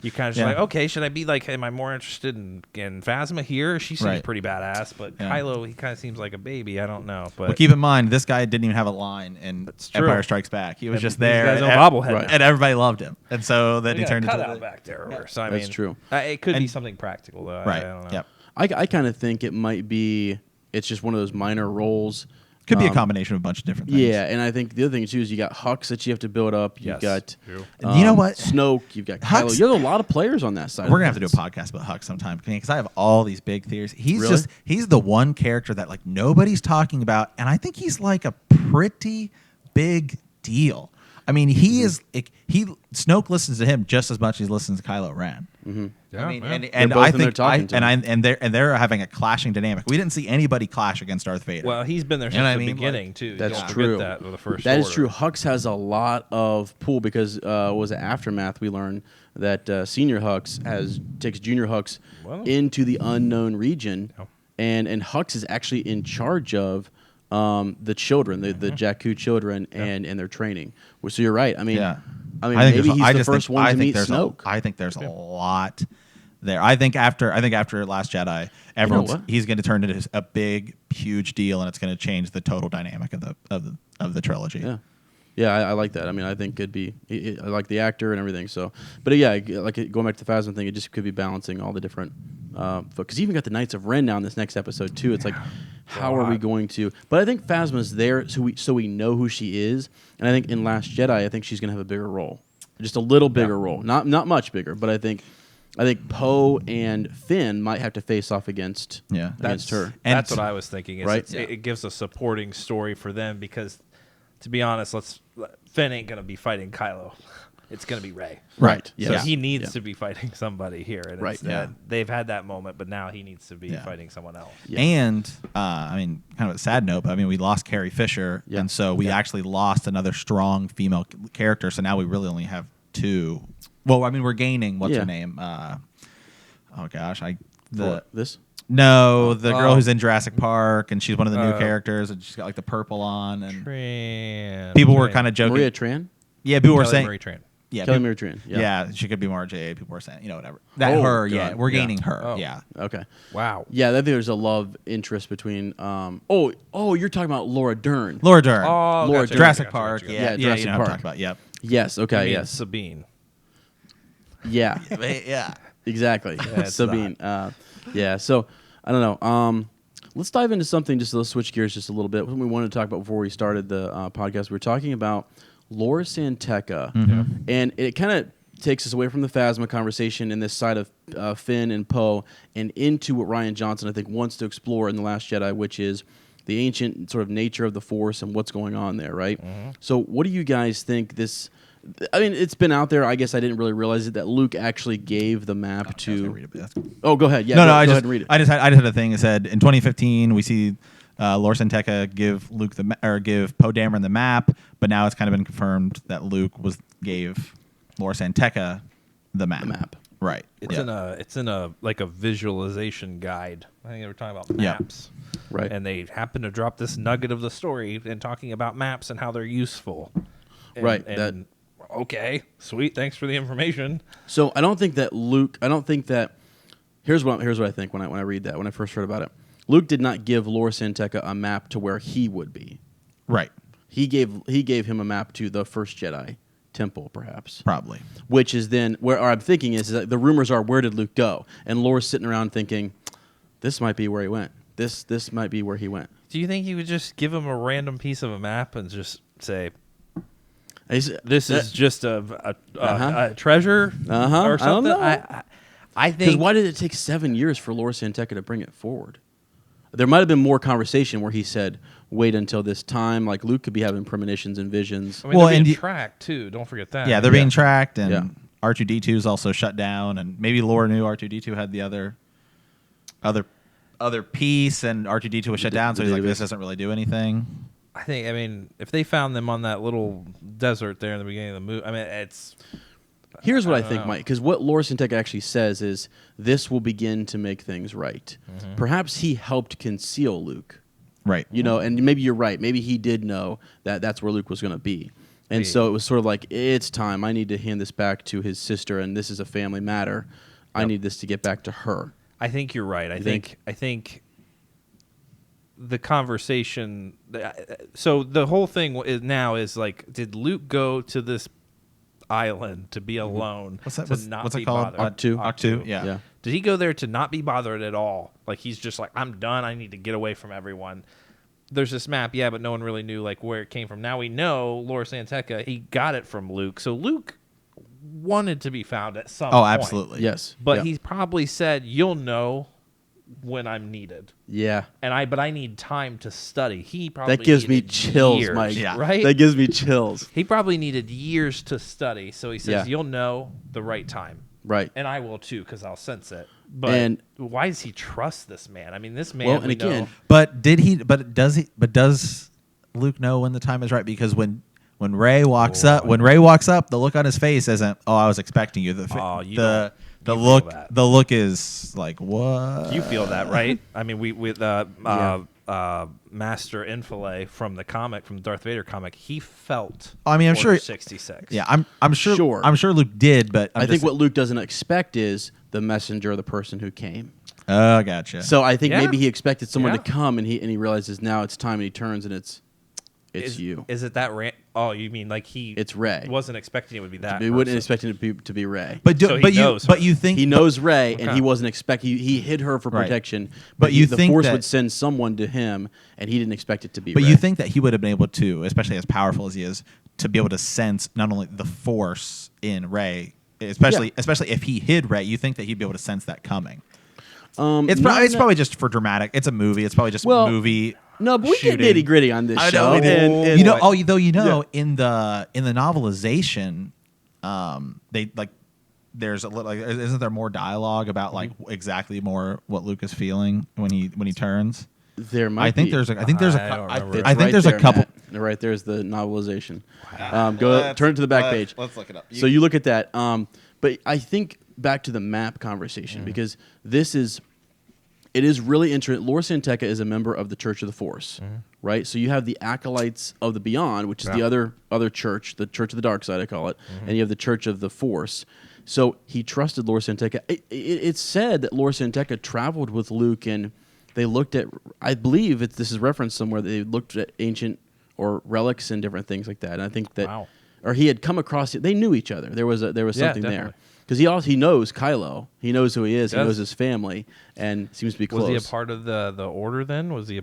you kind of just like, okay, should I be like, am I more interested in Phasma here? She seems pretty badass, but Kylo, he kind of seems like a baby. I don't know. But Well, keep in mind, this guy didn't even have a line in Empire Strikes Back. He was just there, He's got his own bobblehead, and everybody loved him. And so then he turned cut into out back there. So I That's mean, true. It could be something practical, though. right. I don't know. Yep. I kind of think it might be. It's just one of those minor roles. Could be a combination of a bunch of different things. Yeah, and I think the other thing too is you got Hux that you have to build up. You've got You know what? Snoke. You've got Hux- Kylo. You have a lot of players on that side. We're gonna have to do a podcast about Hux sometime because I have all these big theories. He's Really? he's the one character that like nobody's talking about, and I think he's like a pretty big deal. I mean, he is. Snoke listens to him just as much as he listens to Kylo Ren. Mm-hmm. Yeah, I mean, yeah. and They're both I in there think talking to him. they're having a clashing dynamic. We didn't see anybody clash against Darth Vader. Well, he's been there You know since what I the mean? beginning Like, too. That's Don't true. Forget that with the first That is order. true. Hux has a lot of pull because was it Aftermath? We learned that Senior Hux takes Junior Hux into the unknown region, and Hux is actually in charge of the children, the Jakku children, and their training. Well, so you're right. I mean, maybe he's the first one to meet Snoke. I think there's a lot there. I think after Last Jedi, he's going to turn into a big, huge deal, and it's going to change the total dynamic of the trilogy. Yeah. Yeah, I like that. I mean, I think it'd be. I like the actor and everything. So, but yeah, like going back to the Phasma thing, it just could be balancing all the different. Because you even got the Knights of Ren now in this next episode too. It's like, how are we going to? But I think Phasma's there, so we know who she is. And I think in Last Jedi, I think she's gonna have a bigger role, just a little bigger role, not much bigger, but I think Poe and Finn might have to face off against her. And that's what I was thinking. Is Right? it gives a supporting story for them because, to be honest, Finn ain't gonna be fighting Kylo. It's gonna be Rey. Right. So Yeah. he needs to be fighting somebody here. And Right. they've had that moment, but now he needs to be fighting someone else. Yeah. And I mean, kind of a sad note, but I mean, we lost Carrie Fisher, and so we actually lost another strong female character. So now we really only have two. Well, I mean, we're gaining what's her name? Oh gosh, This. No, the girl who's in Jurassic Park, and she's one of the new characters, and she's got like the purple on, and people were kind of joking. Maria Tran. Yeah, people were Kelly saying. Marie Tran. Yeah, Kelly people- Marie Tran. Yeah, she could be more J. People were saying, whatever. That Oh, her, God. yeah, we're Yeah. gaining her. Oh. Yeah, Okay. Wow. Yeah, I think there's a love interest between. You're talking about Laura Dern. Laura Dern, Oh, Lord, gotcha, Jurassic gotcha, Park. gotcha. Yeah, Yeah, Jurassic you know Park. What I'm talking about. Yep. Yes. I Okay. mean, Yes. Sabine. Yeah. yeah. Exactly. it's Sabine. Yeah. So I don't know. Let's dive into something. Let's switch gears just a little bit. What we wanted to talk about before we started the podcast, we were talking about Lor San Tekka, and it kind of takes us away from the Phasma conversation and this side of Finn and Poe, and into what Rian Johnson I think wants to explore in The Last Jedi, which is the ancient sort of nature of the Force and what's going on there, right? So, what do you guys think this? I mean, it's been out there. I guess I didn't really realize it that Luke actually gave the map to. Oh, go ahead. Yeah, No, go I ahead just and read it. I just had a thing that said in 2015 we see Lor San Tekka give give Poe Dameron the map, but now it's kind of been confirmed that Luke gave Lor San Tekka the map. The map. Right. It's in a like a visualization guide. I think they were talking about Yeah. maps. Right. And they happen to drop this nugget of the story and talking about maps and how they're useful. Right, And okay, sweet. Thanks for the information. So I don't think that Luke. I don't think that. Here's what I think when I read that when I first heard about it. Luke did not give Lor San Tekka a map to where he would be. Right. He gave him a map to the first Jedi temple, perhaps. Probably. Which is then where I'm thinking is that the rumors are, where did Luke go? And Lor's sitting around thinking, this might be where he went. This might be where he went. Do you think you would just give him a random piece of a map and just say, This is just a treasure or something? I don't know. I Because think why did it take 7 years for Lor San Tekka to bring it forward? There might have been more conversation where he said, wait until this time. Like Luke could be having premonitions and visions. I mean, Well, they're and being you- tracked too. Don't forget that. Yeah, they're being tracked, and Yeah. R2D2 is also shut down, and maybe Lore knew R2D2 had the other piece, and R2D2 was shut down, so the he's like, database. this doesn't really do anything. I mean, if they found them on that little desert there in the beginning of the movie, I mean, it's Here's what I think, Mike, because what Lor San Tekka actually says is this will begin to make things right. Perhaps he helped conceal Luke. Right. You know, and maybe you're right. Maybe he did know that that's where Luke was going to be. And so it was sort of like, it's time. I need to hand this back to his sister, and this is a family matter. I need this to get back to her. I think you're right. I think the conversation. So the whole thing is like, did Luke go to this island to be alone? What's that? To not What's be it called? bothered? Octu. Yeah. Did he go there to not be bothered at all? Like he's just like, I'm done. I need to get away from everyone. There's this map, but no one really knew like where it came from. Now we know Lor San Tekka, he got it from Luke. So Luke wanted to be found at some point. Oh, absolutely. Yes. But he probably said, "You'll know when I'm needed." Yeah. But I need time to study. He probably That gives me needed chills, years, Mike. Yeah. Right? That gives me chills. He probably needed years to study. So he says, Yeah. "You'll know the right time." Right. And I will too, because I'll sense it. But And- why does he trust this man? I mean, this man. Well, and we again, know, But did he? But does he? But does Luke know when the time is right? Because when Rey walks up, the look on his face isn't, "Oh, I was expecting you." You The feel look, that. the look is like, "What?" you feel that, right? I mean, we with Master Infile from the comic, from the Darth Vader comic, he felt. I mean, I'm sure- Order 66. Yeah, I'm sure. Sure. I'm sure Luke did, but I think what Luke doesn't expect is the messenger, the person who came. Oh, gotcha. So I think Yeah. maybe he expected someone Yeah. to come, and he realizes now it's time, and he turns, and it's you. Is it that? Oh, you mean like he? It's Rey. Wasn't expecting it would be that. He wouldn't person. expect it to be Rey. but So he knows her. you think He knows Rey, and Okay. he wasn't expecting. He hid her for Right. protection. But you the think Force that- would send someone to him, and he didn't expect it to be. But Rey. you think that he would have been able to, especially as powerful as he is, to be able to sense not only the Force in Rey, especially if he hid Rey. You think that he'd be able to sense that coming? It's not it's that- probably just for dramatic. It's a movie. It's probably just movie. No, but we shooting. get nitty gritty on this I show. know. we did. And you know. what- Oh, in the novelization, they like. There's a little. Like, isn't there more dialogue about like exactly more what Luke is feeling when he turns? there might. I think be. there's a. I think there's I don't a. remember. It's I think right there's there, a couple. Matt. Right there's the novelization. Turn to the back page. Let's look it up. So you look at that. But I think back to the map conversation because it is really interesting. Lor San Tekka is a member of the Church of the Force, right? So you have the Acolytes of the Beyond, which is the other church, the Church of the Dark Side, I call it, and you have the Church of the Force. So he trusted Lor San Tekka. It's said that Lor San Tekka traveled with Luke, and they looked at, I believe this is referenced somewhere, they looked at ancient or relics and different things like that. And I think that, or he had come across it. They knew each other. There was something there. Because he knows Kylo. He knows who he is. He knows his family, and seems to be close. Was he a part of the order then? Was he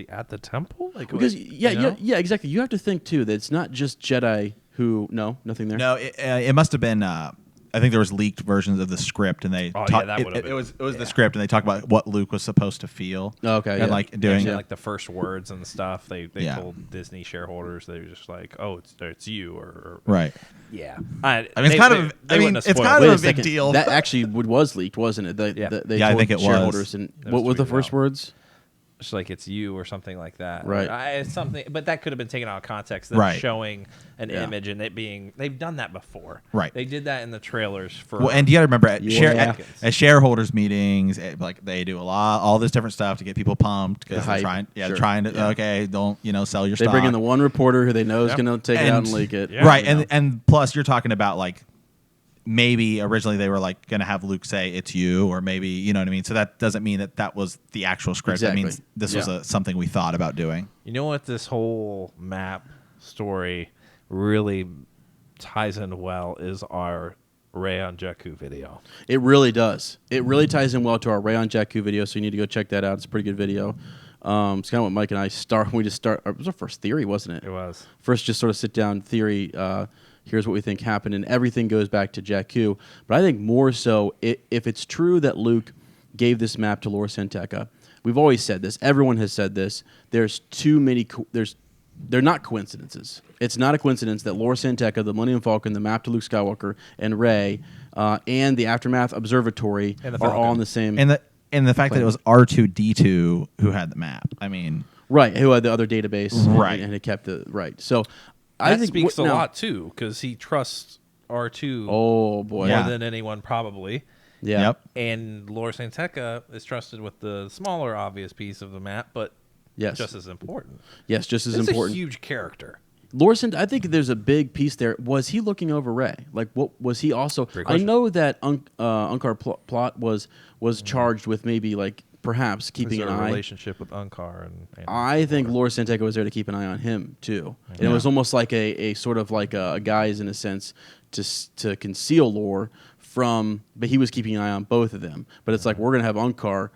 at the temple? Like Because yeah, exactly. You have to think too that it's not just Jedi who. No, nothing there. No, it must have been. I think there was leaked versions of the script, and they that would've it was the script, and they talk about what Luke was supposed to feel. Okay, and like doing Actually, like the first words and stuff. They Yeah. told Disney shareholders they were just like, "Oh, it's you," or right. yeah. I mean, it's kind of. I mean, it's kind Wait of a a big second. deal. That actually was leaked, wasn't it? They Yeah, told I think it was. shareholders. And That what was were the tweeted first out. words? Just like it's you or something like that. Right. It's something, but that could have been taken out of context. Them Right. showing an Yeah. image and it being they've done that before. Right. They did that in the trailers for. Well, and you got to remember Yeah. at shareholders meetings, like they do all this different stuff to get people pumped because The they're hype. they're Sure. trying to Yeah. don't sell your They stock. bring in the one reporter who they know is Yep. going to take it out and leak it. Yeah. right, You know. and plus you're talking about like maybe originally they were like going to have Luke say it's you, or maybe you know what I mean. So that doesn't mean that was the actual script. Exactly. That means this Yeah. was something we thought about doing. You know what? This whole map story really ties in well is our Rey on Jakku video. It really does. It really ties in well to our Rey on Jakku video, so you need to go check that out. It's a pretty good video. It's kind of what Mike and I start. It was our first theory, wasn't it? It was. First, just sort of sit down theory. Here's what we think happened, and everything goes back to Jakku. But I think more so, if it's true that Luke gave this map to Lor San Tekka, we've always said this. Everyone has said this. There's too many. They're not coincidences. It's not a coincidence that Lor San Tekka, the Millennium Falcon, the map to Luke Skywalker, and Rey, and the Aftermath Observatory And the are all Falcon. on the same. And the fact that it was R2D2 who had the map. I mean, Right, who had the other database, Right. and it kept it right. So I That think speaks a now- lot too, because he trusts R2 Oh boy. more Yeah. than anyone probably. Yeah. Yep. And Lor San Tekka is trusted with the smaller obvious piece of the map, but Yes. just as important. Yes, just as It's important. a huge character. Lor San, I think there's a big piece there. Was he looking over Rey? Like, what was he also? Great I question. know that Unkar Plot was charged with maybe like perhaps keeping Is an there a eye. relationship with Unkar and I think Lor San Tekka was there to keep an eye on him too, and it was almost like a sort of like a guise in a sense to conceal Lor from, but he was keeping an eye on both of them. But it's like we're gonna have Unkar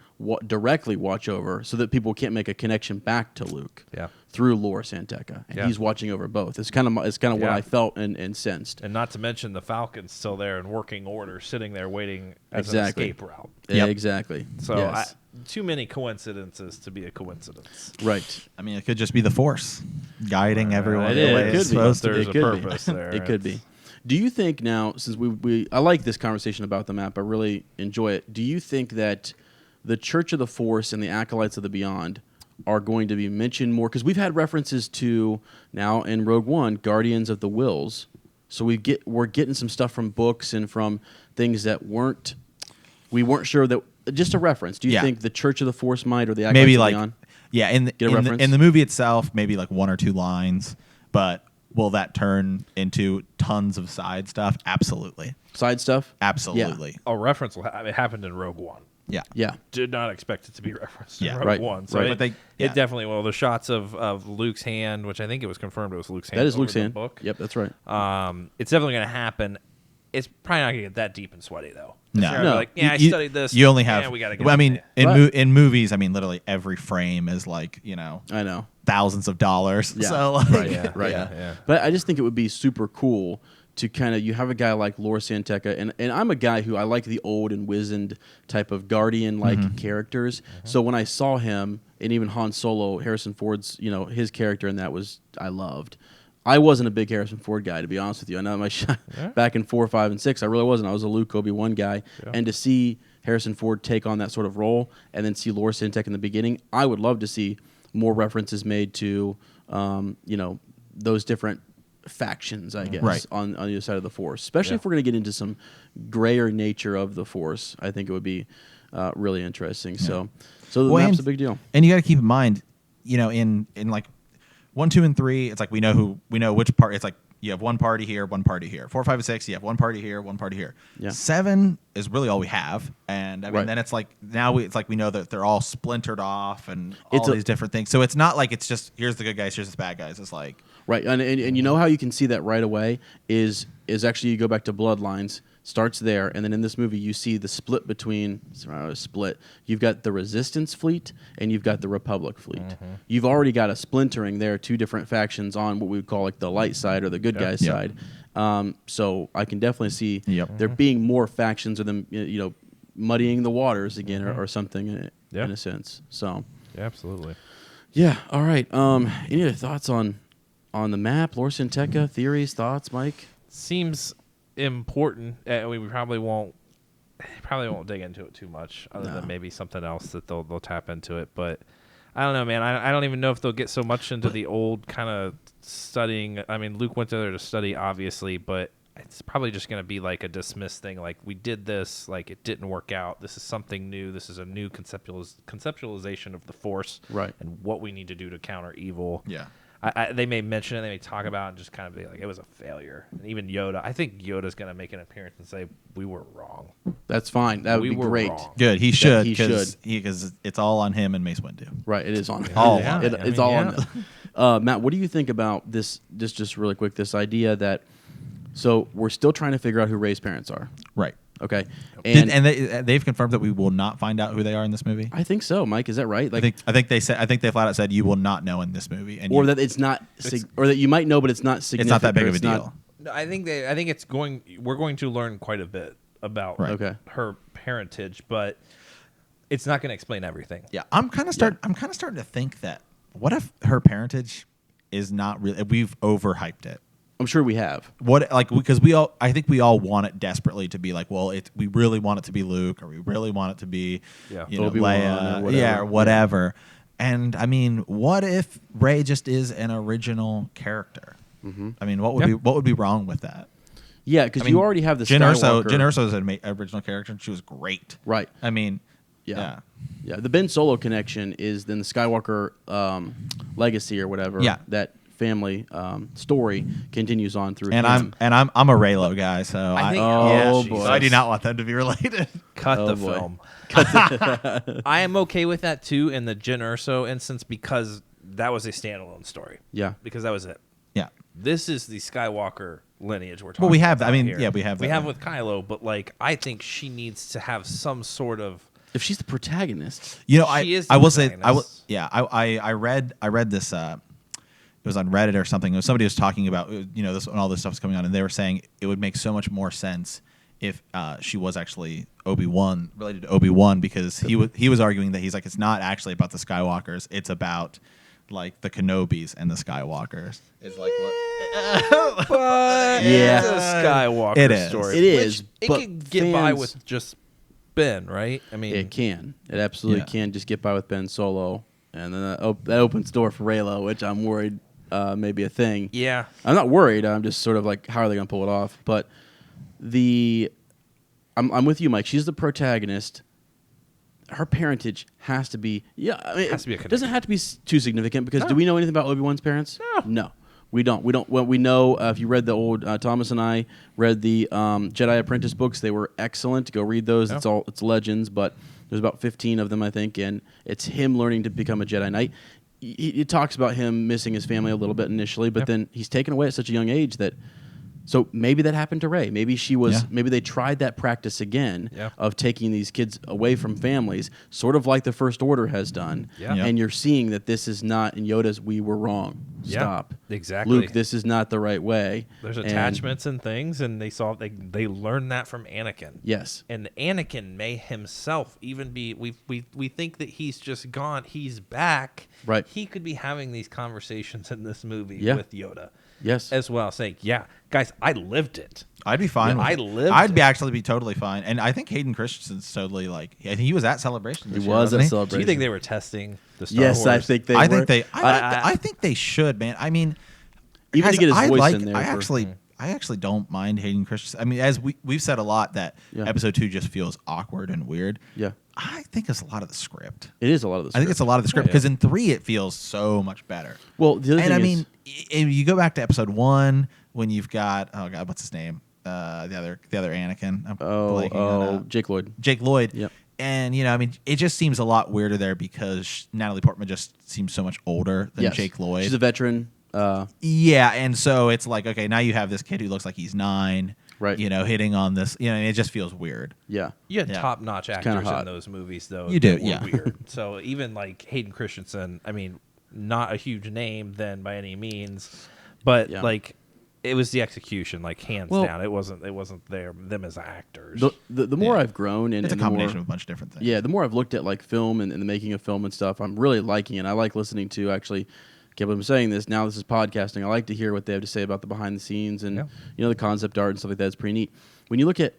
directly watch over so that people can't make a connection back to Luke through Lor San Tekka, and he's watching over both. It's kind of what I felt and sensed. And not to mention the Falcon's still there in working order, sitting there waiting as an Exactly. escape route. Yeah, exactly. So yes. too many coincidences to be a coincidence. Right. I mean, it could just be the Force guiding everyone. It the way could it's be. supposed to There's It a could be. purpose there. It could be. Do you think now, since I like this conversation about the map, I really enjoy it. Do you think that the Church of the Force and the Acolytes of the Beyond are going to be mentioned more? Because we've had references to now in Rogue One, Guardians of the Wills. So we're getting some stuff from books and from things that we weren't sure that. Just a reference. Do you think the Church of the Force might or the Acolytes maybe of the like Beyond? yeah reference? in the movie itself, maybe like one or two lines, but will that turn into tons of side stuff? Absolutely. Side stuff? Absolutely. A reference it happened in Rogue One. Yeah. Yeah. Did not expect it to be referenced in Yeah. Rogue Right. One. So Right. But they- it yeah. definitely will. The shots of Luke's hand, which I think it was confirmed it was Luke's hand. That is over Luke's the hand. Book. Yep, that's right. It's definitely going to happen. It's probably not going to get that deep and sweaty though. No. It's gonna be No. like, yeah, I You- studied this. You only have. Yeah, we got to get. Well, I mean, But- in movies, I mean, literally every frame is like I know. thousands of dollars. Yeah. So like, Right, yeah, right. yeah. But I just think it would be super cool to kind of, you have a guy like Lor San Tekka, and I'm a guy who I like the old and wizened type of Guardian-like characters. So when I saw him, and even Han Solo, Harrison Ford's, his character in that I loved. I wasn't a big Harrison Ford guy, to be honest with you. I know my back in 4, 5, and 6, I really wasn't. I was a Luke, Obi-Wan guy. Yeah. And to see Harrison Ford take on that sort of role, and then see Lor San Tekka in the beginning, I would love to see more references made to, those different factions, I guess, Right. on the other side of the Force. Especially if we're going to get into some grayer nature of the Force, I think it would be really interesting. So the Well, map's and- a big deal. And you got to keep in mind, in like 1, 2, and 3, it's like we know which part. It's like you have one party here, one party here. 4, 5, and 6, you have one party here, one party here. Yeah. 7 is really all we have, and I mean, Right. then it's like now it's like we know that they're all splintered off and all It's a- these different things. So it's not like it's just here's the good guys, here's the bad guys. It's like Right, and you know how you can see that right away is actually you go back to Bloodlines, starts there, and then in this movie you see the split between You've got the Resistance fleet and you've got the Republic fleet. You've already got a splintering there, two different factions on what we would call like the light side or the good guys Yep. side. So I can definitely see Yep. there being more factions or them muddying the waters again or something in a sense. So Yeah, absolutely. yeah, all right. Any other thoughts on the map, Lor San Tekka, theories, thoughts, Mike? Seems important. We probably won't dig into it too much, other than maybe something else that they'll tap into it. But I don't know, man. I don't even know if they'll get so much into the old kind of studying. I mean, Luke went there to study, obviously, but it's probably just going to be like a dismissed thing. Like, we did this, like it didn't work out. This is something new. This is a new conceptualization of the Force, Right. and what we need to do to counter evil. yeah. They may mention it, they may talk about it, and just kind of be like, it was a failure. And even Yoda, I think Yoda's going to make an appearance and say, we were wrong. That's fine. That would We be were great. wrong. Good. He should he because it's all on him and Mace Windu. Right, it is on him. All Yeah, on It- him. it's all on him. Matt, what do you think about this? Just really quick, this idea that so we're still trying to figure out who Rey's parents are. Right. Okay, And they've confirmed that we will not find out who they are in this movie. I think so, Mike. Is that right? Like, I think they flat out said you will not know in this movie, and or that it's not, or that you might know, but it's not it's significant. not that big or of a it's not- deal. No, I think we're going to learn quite a bit about Right. Okay. her parentage, but it's not going to explain everything. Yeah, I'm kind of starting to think that what if her parentage is not really? We've overhyped it. I'm sure we have. What because I think we all want it desperately to be like, well, we really want it to be Luke, or we really want it to be, Obi-Wan Leia, or whatever. yeah, or whatever. And I mean, what if Rey just is an original character? I mean, what would be wrong with that? Yeah, because I mean, you already have the Jyn Skywalker. Erso's an original character, and she was great. Right. I mean, Yeah. Yeah. The Ben Solo connection is then the Skywalker legacy or whatever. Yeah. That family story continues on through And him. I'm a Reylo guy, so I think- Oh, yeah, boy. so I do not want them to be related. Cut Oh, the boy. film. I am okay with that too in the Jyn Erso instance because that was a standalone story. Yeah. Because that was it. Yeah. This is the Skywalker lineage we're talking Well, we have about that. I mean, here. yeah, we have We that have one. with Kylo, but like I think she needs to have some sort of If she's the protagonist. You know, She is the I will say I will. protagonist. Yeah, I read this. It was on Reddit or something. It was somebody was talking about this when all this stuff was coming on, and they were saying it would make so much more sense if she was actually Obi-Wan, related to Obi-Wan, because he was arguing that he's like, it's not actually about the Skywalkers, it's about like the Kenobis and the Skywalkers. It's like what? but Yeah. it's a Skywalker It is. story. It is, Which it but can get by fans- with just Ben, right? I mean, It can. It absolutely Yeah. can just get by with Ben Solo. And then that opens door for Reylo, which I'm worried may be a thing. yeah. I'm not worried. I'm just sort of like, how are they going to pull it off? But I'm with you, Mike. She's the protagonist. Her parentage has to be, I mean, Has to be a it doesn't have to be too significant because No. do we know anything about Obi-Wan's parents? No. We don't. Well, we know if you read the old Thomas and I read the Jedi Apprentice books. They were excellent. Go read those. Yeah. It's legends, but there's about 15 of them, I think, and it's him learning to become a Jedi Knight. It talks about him missing his family a little bit initially, but then he's taken away at such a young age that. So maybe that happened to Rey. Maybe she was. Yeah. Maybe they tried that practice again Yeah. of taking these kids away from families, sort of like the First Order has done. Yeah. Yeah. And you're seeing that this is not in Yoda's. We were wrong. Yeah, Stop. exactly. Luke, this is not the right way. There's And- attachments and things, and they learned that from Anakin. Yes. And Anakin may himself even be. We think that he's just gone. He's back. Right. He could be having these conversations in this movie Yeah. with Yoda. Yes. As well, saying, "Yeah, guys, I lived it." I'd be fine. Yeah, with I it. lived I'd be it. actually be totally fine, and I think Hayden Christensen's totally like. I think he was at Celebration. This He year, was wasn't at he? Do Celebration. you think they were testing the Star Yes, Wars? I think they. I were. think they. I think they should, man. I mean, Even to guys, get his I voice like, in there. I for- actually don't mind Hayden Christensen. I mean, as we've said a lot that Yeah. episode 2 just feels awkward and weird. Yeah. I think it's a lot of the script. It is a lot of this. I think it's a lot of the script yeah. because in 3 it feels so much better. Well, the other And thing I is, mean, if you go back to episode 1 when you've got what's his name? The other Anakin. I'm blanking on, Jake Lloyd. Jake Lloyd. Yep. And I mean, it just seems a lot weirder there because Natalie Portman just seems so much older than Yes. Jake Lloyd. She's a veteran. Yeah, and so it's like, okay, now you have this kid who looks like he's 9, Right. Hitting on this, it just feels weird. Yeah. You had Yeah. top-notch kinda actors hot. in those movies, though. You do, that were yeah. Weird. So even like Hayden Christensen, I mean, not a huge name then by any means, but Yeah. like it was the execution, like hands Well- down. It wasn't them as actors. The more Yeah. I've grown and It's a and the more- combination of a bunch of different things. Yeah, the more I've looked at like film and the making of film and stuff, I'm really liking it. I like listening to actually. Can't believe I'm saying this. Now this is podcasting. I like to hear what they have to say about the behind the scenes and Yeah. the concept art and stuff like that. It's pretty neat. When you look at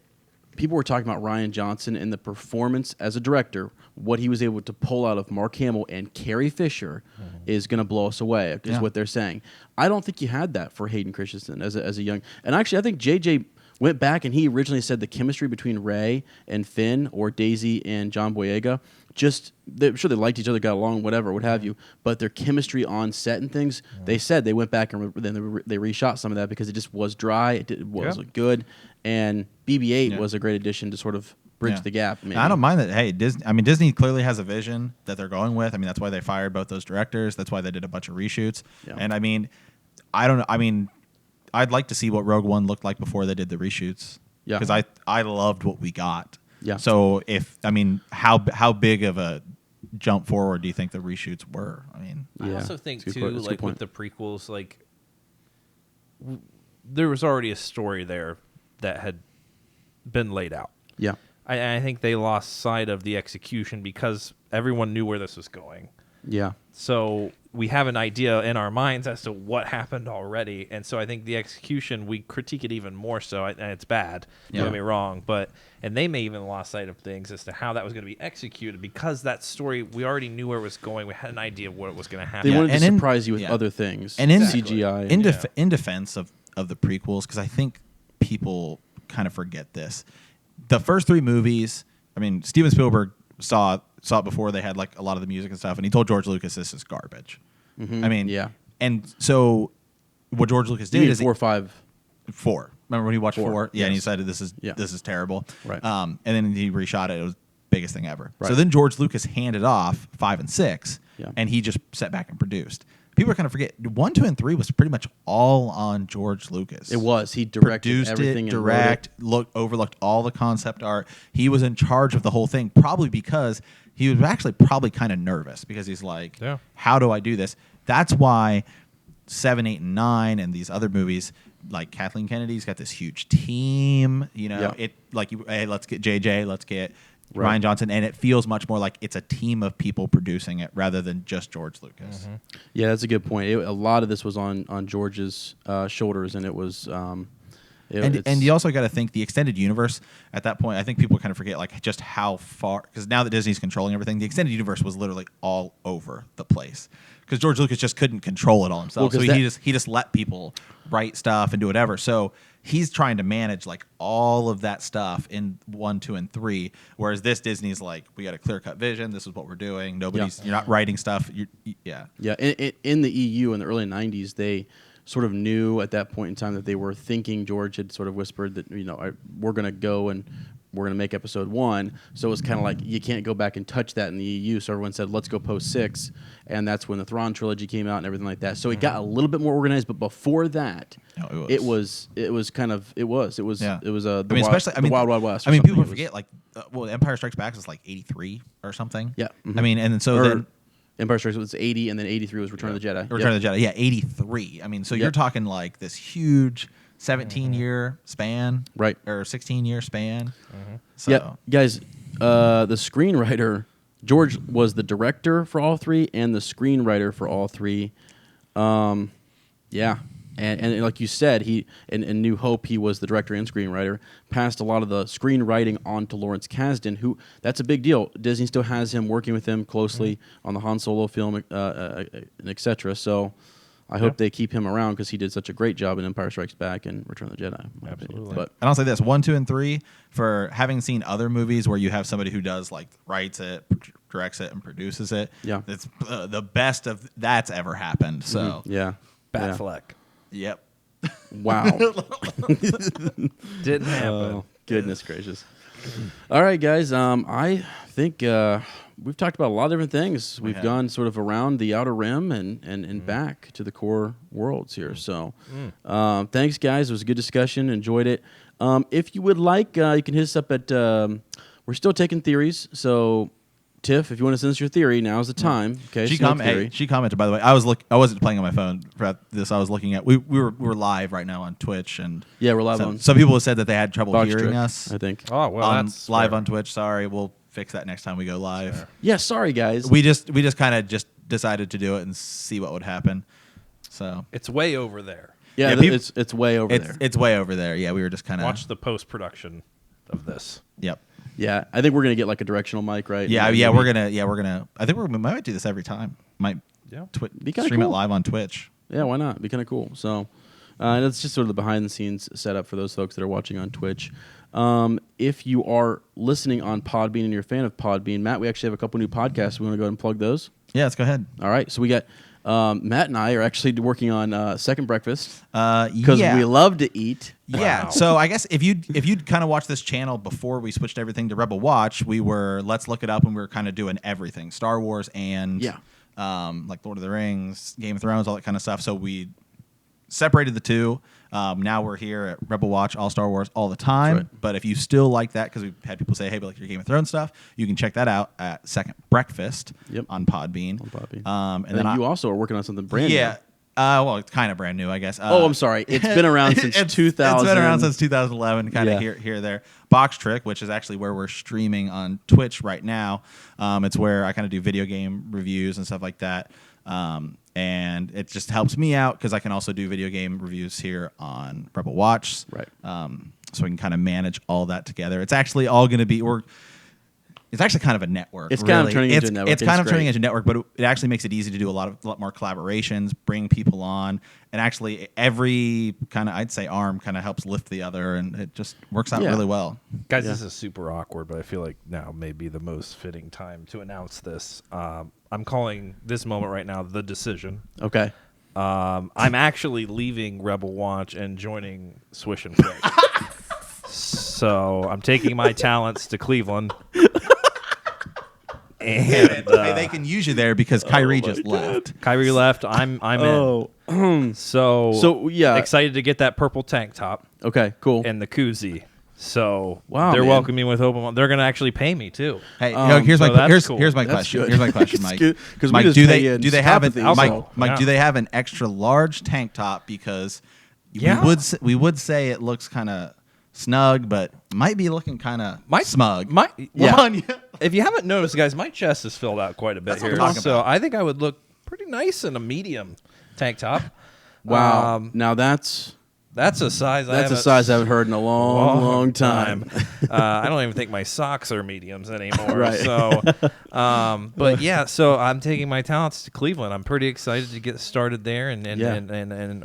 people were talking about Rian Johnson and the performance as a director, what he was able to pull out of Mark Hamill and Carrie Fisher is going to blow us away. Is Yeah. what they're saying. I don't think you had that for Hayden Christensen as a young. And actually, I think JJ went back and he originally said the chemistry between Rey and Finn or Daisy and John Boyega, I'm sure they liked each other, got along, whatever, what have you, but their chemistry on set and things, they said they went back and then they reshot some of that because it just was dry, it wasn't good, and BB-8 Yeah. was a great addition to sort of bridge Yeah. the gap. Maybe. I don't mind that. Hey, Disney clearly has a vision that they're going with. I mean, that's why they fired both those directors. That's why they did a bunch of reshoots. Yeah. And I mean, I don't know. I mean, I'd like to see what Rogue One looked like before they did the reshoots. Yeah. Because I loved what we got. Yeah. So how big of a jump forward do you think the reshoots were? I mean, I Yeah, also think that's a good too, point. That's a good like with point. the prequels, like there was already a story there that had been laid out. Yeah. I think they lost sight of the execution because everyone knew where this was going. Yeah. So we have an idea in our minds as to what happened already, and so I think the execution, we critique it even more so, and it's bad. Don't get me wrong, and they may even lost sight of things as to how that was going to be executed because that story, we already knew where it was going. We had an idea of what was going to happen. They wanted and to in- surprise you with yeah. other things. And in CGI. in defense of the prequels, because I think people kind of forget this. The first 3 movies, I mean, Steven Spielberg saw it before they had like a lot of the music and stuff, and he told George Lucas this is garbage. I mean, Yeah. And so what George Lucas You did mean is 4 or 5? 4. Remember when he watched 4? Yeah, and he yes. said this is terrible. Right. And then he reshot it. It was the biggest thing ever. Right. So then George Lucas handed off 5 and 6, Yeah. and he just sat back and produced. People kind of forget 1, 2, and 3 was pretty much all on George Lucas. It was. He directed Produced everything it, and wrote it. overlooked all the concept art. He was in charge of the whole thing, probably because he was actually probably kind of nervous because he's like, Yeah. how do I do this? That's why 7, 8, and 9 and these other movies, like Kathleen Kennedy's got this huge team. You know, Yeah. hey, let's get JJ, let's get Right. Ryan Johnson, and it feels much more like it's a team of people producing it rather than just George Lucas. Yeah, that's a good point. A lot of this was on George's shoulders, and it was. And you also got to think the extended universe at that point. I think people kind of forget like just how far, because now that Disney's controlling everything, the extended universe was literally all over the place. Because George Lucas just couldn't control it all himself, Well, so 'cause he just let people write stuff and do whatever. So he's trying to manage like all of that stuff in 1, 2, and 3. Whereas this Disney's like, we got a clear cut vision. This is what we're doing. You're not writing stuff. Yeah. In the EU in the early '90s, they sort of knew at that point in time that they were thinking. George had sort of whispered that we're going to go and we're going to make episode 1. So it was kind of like you can't go back and touch that in the EU. So everyone said, let's go post 6, and that's when the Thrawn trilogy came out and everything like that. So it got a little bit more organized, but before that, it was the Wild Wild West. I mean, people forget like, Empire Strikes Back was like 83 or something. Yeah. I mean, and then then Empire Strikes was 80, and then 83 was Return of the Jedi. Return of the Jedi, yeah, 83. I mean, so you're talking like this huge 17-year span, right, or 16-year span. So, yeah, guys, the screenwriter George was the director for all 3 and the screenwriter for all 3. Yeah. And like you said, he in New Hope, he was the director and screenwriter. Passed a lot of the screenwriting on to Lawrence Kasdan, who that's a big deal. Disney still has him working with him closely on the Han Solo film, etc. So I hope they keep him around because he did such a great job in Empire Strikes Back and Return of the Jedi. Absolutely. But and I'll say this: 1, 2, and 3. For having seen other movies where you have somebody who does like writes it, directs it, and produces it, yeah, it's the best of that's ever happened. So yeah, Batfleck. Yep. Wow. Didn't happen. Oh, goodness gracious. All right, guys. I think we've talked about a lot of different things. We've gone sort of around the Outer Rim and back to the core worlds here. So thanks, guys. It was a good discussion. Enjoyed it. If you would like, you can hit us up at we're still taking theories. So Tiff, if you want to send us your theory, now's the time. Okay, she commented, by the way. I wasn't playing on my phone for this. I was looking at we're live right now on Twitch, and yeah, we're live on. Some people have said that they had trouble Box hearing trick, us. I think. Oh well, that's live fair. on Twitch. Sorry, we'll fix that next time we go live. Sure. Yeah, sorry guys. We just kind of just decided to do it and see what would happen. So It's way over there. Yeah, it's way over there. It's way over there. Yeah, we were just kind of Watch the post production of this. Yep. Yeah, I think we're gonna get like a directional mic, right? Yeah, Maybe. yeah, we're gonna. I think we might do this every time. Might Be kinda stream it cool. live on Twitch. Yeah, why not? It'd be kind of cool. So, and it's just sort of the behind the scenes setup for those folks that are watching on Twitch. If you are listening on Podbean and you're a fan of Podbean, Matt, we actually have a couple new podcasts. We want to go ahead and plug those. Yeah, let's go ahead. All right, so we got Matt and I are actually working on Second Breakfast Because we love to eat. Yeah. Wow. So I guess if you'd kind of watched this channel before we switched everything to Rebel Watch, we were Let's Look It Up, and we were kind of doing everything, Star Wars and like Lord of the Rings, Game of Thrones, all that kind of stuff. So we separated the two. Now we're here at Rebel Watch, all Star Wars, all the time. Right. But if you still like that, because we've had people say, hey, but like your Game of Thrones stuff, you can check that out at Second Breakfast on Podbean. And then you also are working on something brand new. Well, it's kind of brand new, I guess. I'm sorry. It's been around since 2000. It's been around since 2011, kind of here, there. Box Trick, which is actually where we're streaming on Twitch right now. It's where I kind of do video game reviews and stuff like that. And it just helps me out because I can also do video game reviews here on Rebel Watch. Right. So we can kind of manage all that together. It's actually all going to be It's actually kind of a network. It's kind of turning into a network. It's kind of turning great. into a network, but it actually makes it easy to do a lot more collaborations, bring people on, and actually every kind of, I'd say, arm kind of helps lift the other, and it just works out really well. Guys, this is super awkward, but I feel like now may be the most fitting time to announce this. I'm calling this moment right now the decision. Okay. I'm actually leaving Rebel Watch and joining Swish and Flick. So I'm taking my talents to Cleveland. And They can use you there because Kyrie just left. Kyrie left. I'm in. So yeah. excited to get that purple tank top Okay, cool. and the koozie. So Wow, they're man. welcoming me with open arms. They're going to actually pay me too. Hey, here's so that's cool. here's my That's question. good. Here's my question, That's Mike. good, 'cause we Mike, just do pay they in do they have an sympathy, Mike? so- Mike, Yeah. do they have an extra large tank top? Because Yeah. we would say it looks kind of snug, but might be looking kind of smug. If you haven't noticed, guys, my chest is filled out quite a bit That's what here. I'm talking So about. I think I would look pretty nice in a medium tank top. Wow. Now that's That's a size. a size I haven't heard in a long time. I don't even think my socks are mediums anymore. Right. So, but yeah. So I'm taking my talents to Cleveland. I'm pretty excited to get started there and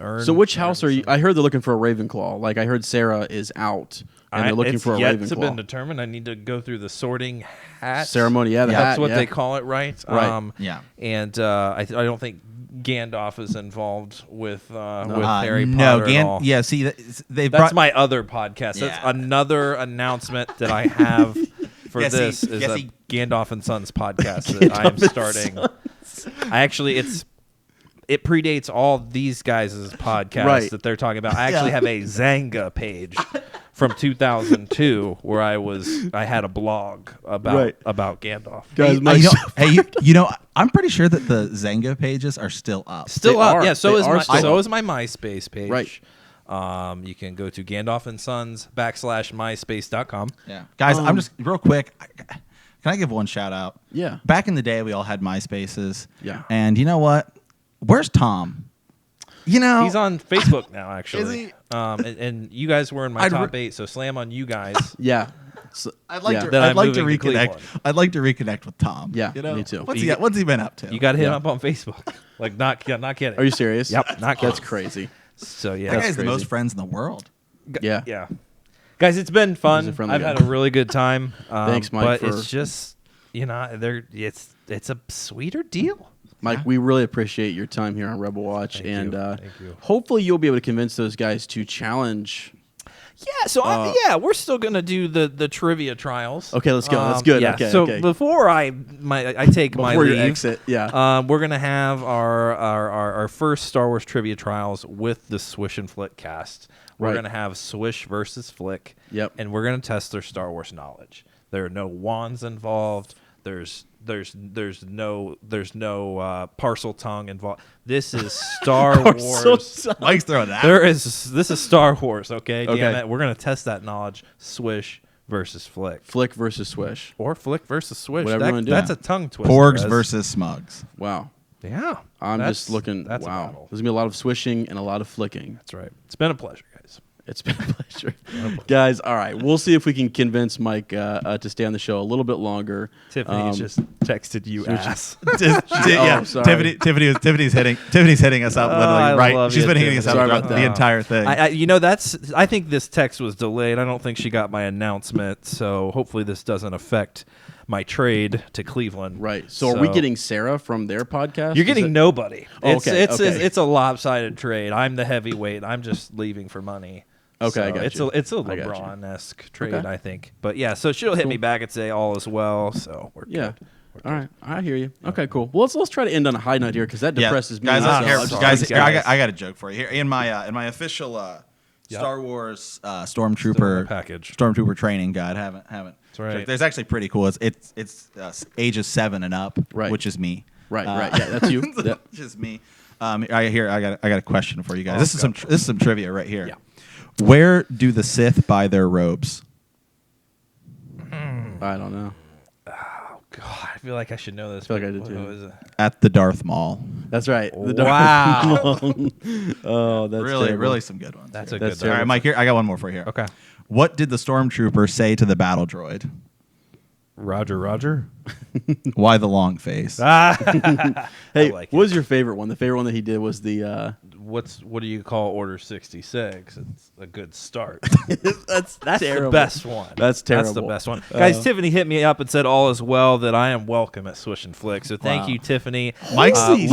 earn. So which house earn are you? I heard they're looking for a Ravenclaw. Like I heard Sarah is out, and they're looking it's for a yet to been Ravenclaw determined. I need to go through the sorting hat ceremony. Yeah, the That's hat, what yeah. they call it, right? Right. Yeah. And I don't think Gandalf is involved with Harry no, Potter at all. yeah. See, they That's brought my other podcast. That's Yeah. another announcement that I have for Yeah, this see- is yeah, a see- Gandalf and Sons podcast that I am starting. It predates all these guys' podcasts Right. that they're talking about. I actually have a Zanga page from 2002 where I had a blog about Gandalf. Guys, I'm pretty sure that the Zanga pages are still up. Still They up, are. yeah. So They is are my still up. MySpace page. Right. You can go to Gandalf and Sons /myspace.com. Yeah, guys, I'm just real quick. Can I give one shout out? Yeah. Back in the day, we all had MySpaces. Yeah. And you know what? Where's Tom? You know, He's on Facebook now, actually. Is he? And you guys were in my top 8, so slam on you guys. Yeah. So, I'd like yeah. to. That I'd I'm like to moving to reconnect. Cleveland. I'd like to reconnect with Tom. Yeah, you know? me too. What's he been up to? You got to hit him Yeah. up on Facebook. Like, not kidding. Are you serious? Yep, not kidding. That's crazy. So, yeah. That guy's the crazy. most friends in the world. Yeah. Yeah. Guys, it's been fun. He's a friendly I've guy. had a really good time. Thanks, Mike, But for- it's just, it's a sweeter deal. Mike, we really appreciate your time here on Rebel Watch, Thank and you. Thank you. hopefully you'll be able to convince those guys to challenge. Yeah, so we're still gonna do the trivia trials. Okay, let's go. That's good. Yeah, Okay, so okay. before I take my Before your leave, exit, yeah. we're gonna have our first Star Wars trivia trials with the Swish and Flick cast. We're Right. gonna have Swish versus Flick. Yep. And we're gonna test their Star Wars knowledge. There are no wands involved. There's no parcel tongue involved. This is Star Wars. Mike's throwing that. This is Star Wars, okay? Okay. Damn it. We're going to test that knowledge. Swish versus Flick. Flick versus Swish. Or Flick versus Swish. Whatever you wanna do. That's a tongue twister. Porgs guys. versus Smugs. Wow. Yeah. I'm That's- just looking. That's a wow. battle. There's gonna be a lot of swishing and a lot of flicking. That's right. It's been a pleasure, guys. It's been a pleasure, guys. All right, we'll see if we can convince Mike to stay on the show a little bit longer. Tiffany just texted you ass. Yeah, sorry. Tiffany's hitting us up I literally right. love She's you, been hitting us up Sorry throughout about the that. entire thing. I think this text was delayed. I don't think she got my announcement, so hopefully this doesn't affect my trade to Cleveland. Right. So, are we getting Sarah from their podcast? You're Is getting it- nobody. Oh, It's okay, it's okay. it's a lopsided trade. I'm the heavyweight. I'm just leaving for money. Okay, I got it's you. it's a I got you. LeBron-esque trade, Okay. I think. But yeah, so she'll hit me back and say all is well. So we're Yeah. good. All right, I hear you. Okay, cool. Well, let's try to end on a high note here because that Yeah, depresses me. guys. so here- I'll just- Guys, Thanks, here, I guys. got a joke for you here in my official Star Wars Still in Stormtrooper the package. Stormtrooper training guide. Haven't. That's right. There's actually pretty cool. It's ages 7 and up, Right. which is me. Right, right. Yeah, that's you. Yeah. Which is me. I got a question for you guys. Oh, this is some trivia right here. Yeah. Where do the Sith buy their robes? I don't know. God, I feel like I should know this. I feel like I but did, too. what was it? At the Darth Maul. That's right. Wow. Oh, that's Really, terrible. really some good ones. That's here. a good That's All right, terrible. Mike. Here, I got one more for you here. Okay. What did the Stormtrooper say to the battle droid? Roger, Roger. Why the long face? Hey, like what was your favorite one? The favorite one that he did was the. What do you call Order 66? It's a good start. That's The best one. That's terrible. That's the best one. Guys, Tiffany hit me up and said all is well, that I am welcome at Swish and Flick. So thank you, Tiffany. Mike's swag.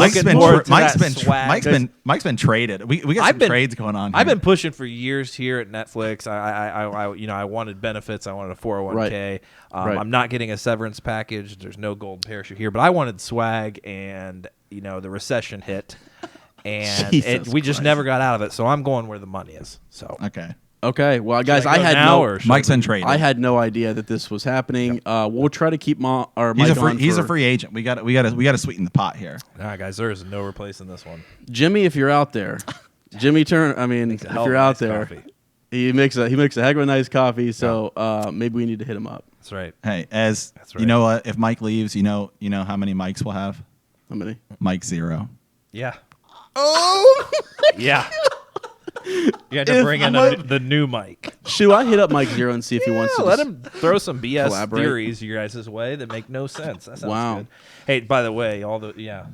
Mike's been traded. We got some trades going on here. I've been pushing for years here at Netflix. I wanted benefits. I wanted a 401k. Right. I'm not getting a severance package. There's no golden parachute here, but I wanted swag, and the recession hit, and we just never got out of it. So I'm going where the money is. So Okay, well, guys, Mike's been traded. I had no idea that this was happening. We'll try to keep Mike on. He's a free agent. We got to sweeten the pot here. All right, guys, there is no replacing this one. Jimmy, if you're out there, Jimmy Turner. I mean, if you're out there, he makes a heck of a nice coffee. So maybe we need to hit him up. That's right. Hey, you know what? If Mike leaves, you know how many mics we'll have? How many? Mike Zeroh. Yeah. Oh. Yeah. You had to bring in the new mic. Should I hit up Mike Zeroh and see if he wants to let him throw some BS collaborate? Theories your guys' way that make no sense. That sounds good. Wow. Hey, by the way, yeah.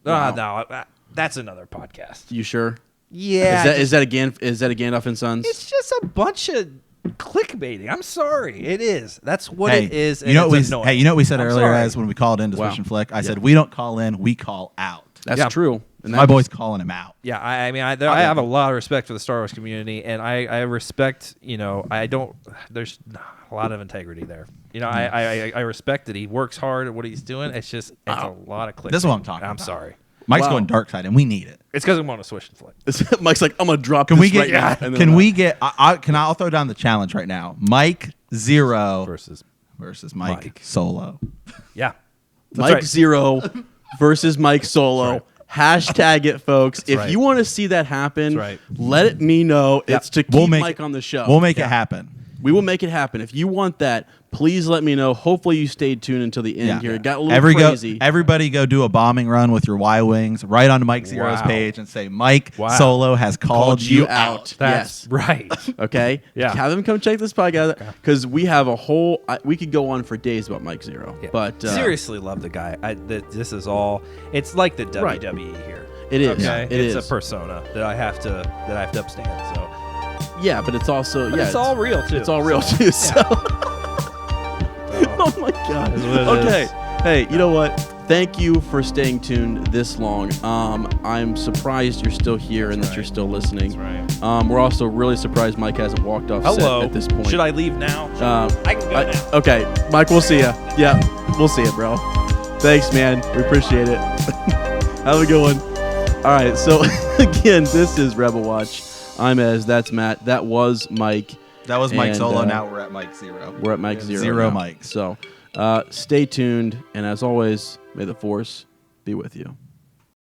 Wow. No, that's another podcast. You sure? Yeah. Is that a Gandalf and Sons? It's just a bunch of clickbaiting. I'm sorry. It is. That's what it is. You know what we said earlier sorry. as when we called into Swish and Flick? I said we don't call in, we call out. That's true. And my boy's calling him out. Yeah, I mean, I have a lot of respect for the Star Wars community, and I respect, there's a lot of integrity there. I respect that he works hard at what he's doing. It's just, a lot of clickbait. This is what I'm talking about. I'm sorry. Mike's going dark side, and we need it. It's because I'm on a Swish and Flick. Mike's like, I'm gonna drop. Can this we get? right now, and then Can we get? I'll throw down the challenge right now. Mike Zeroh versus Mike Solo. Yeah, Mike Zeroh versus Mike Solo. Hashtag it, folks. If you want to see that happen, let me know. It's to keep Mike on the show. We'll make it happen. We will make it happen. If you want that, please let me know. Hopefully you stayed tuned until the end here. It got a little crazy. Everybody go do a bombing run with your Y-Wings right onto Mike Zeroh's page and say, Mike Solo has called you out. That's right. Okay? Yeah. Have him come check this podcast because we have a whole we could go on for days about Mike Zeroh. Yeah. But seriously love the guy. This is all, it's like the WWE here. It is. Okay? It's a persona that I have to upstand. So yeah, but it's also it's all real too. It's all real too. So oh my god. Okay. Hey, you know what? Thank you for staying tuned this long. I'm surprised you're still here and that you're still listening. That's right. We're also really surprised Mike hasn't walked off set at this point. Should I leave now? I can go now. Okay, Mike, we'll see ya. Yeah, we'll see ya, bro. Thanks, man. We appreciate it. Have a good one. All right, so again, this is Rebel Watch. I'm Ez. That's Matt. That was Mike. That was Mike Solo. Now we're at Mike Zeroh. We're at Mike Zeroh. Zeroh now. Mike. So stay tuned. And as always, may the Force be with you.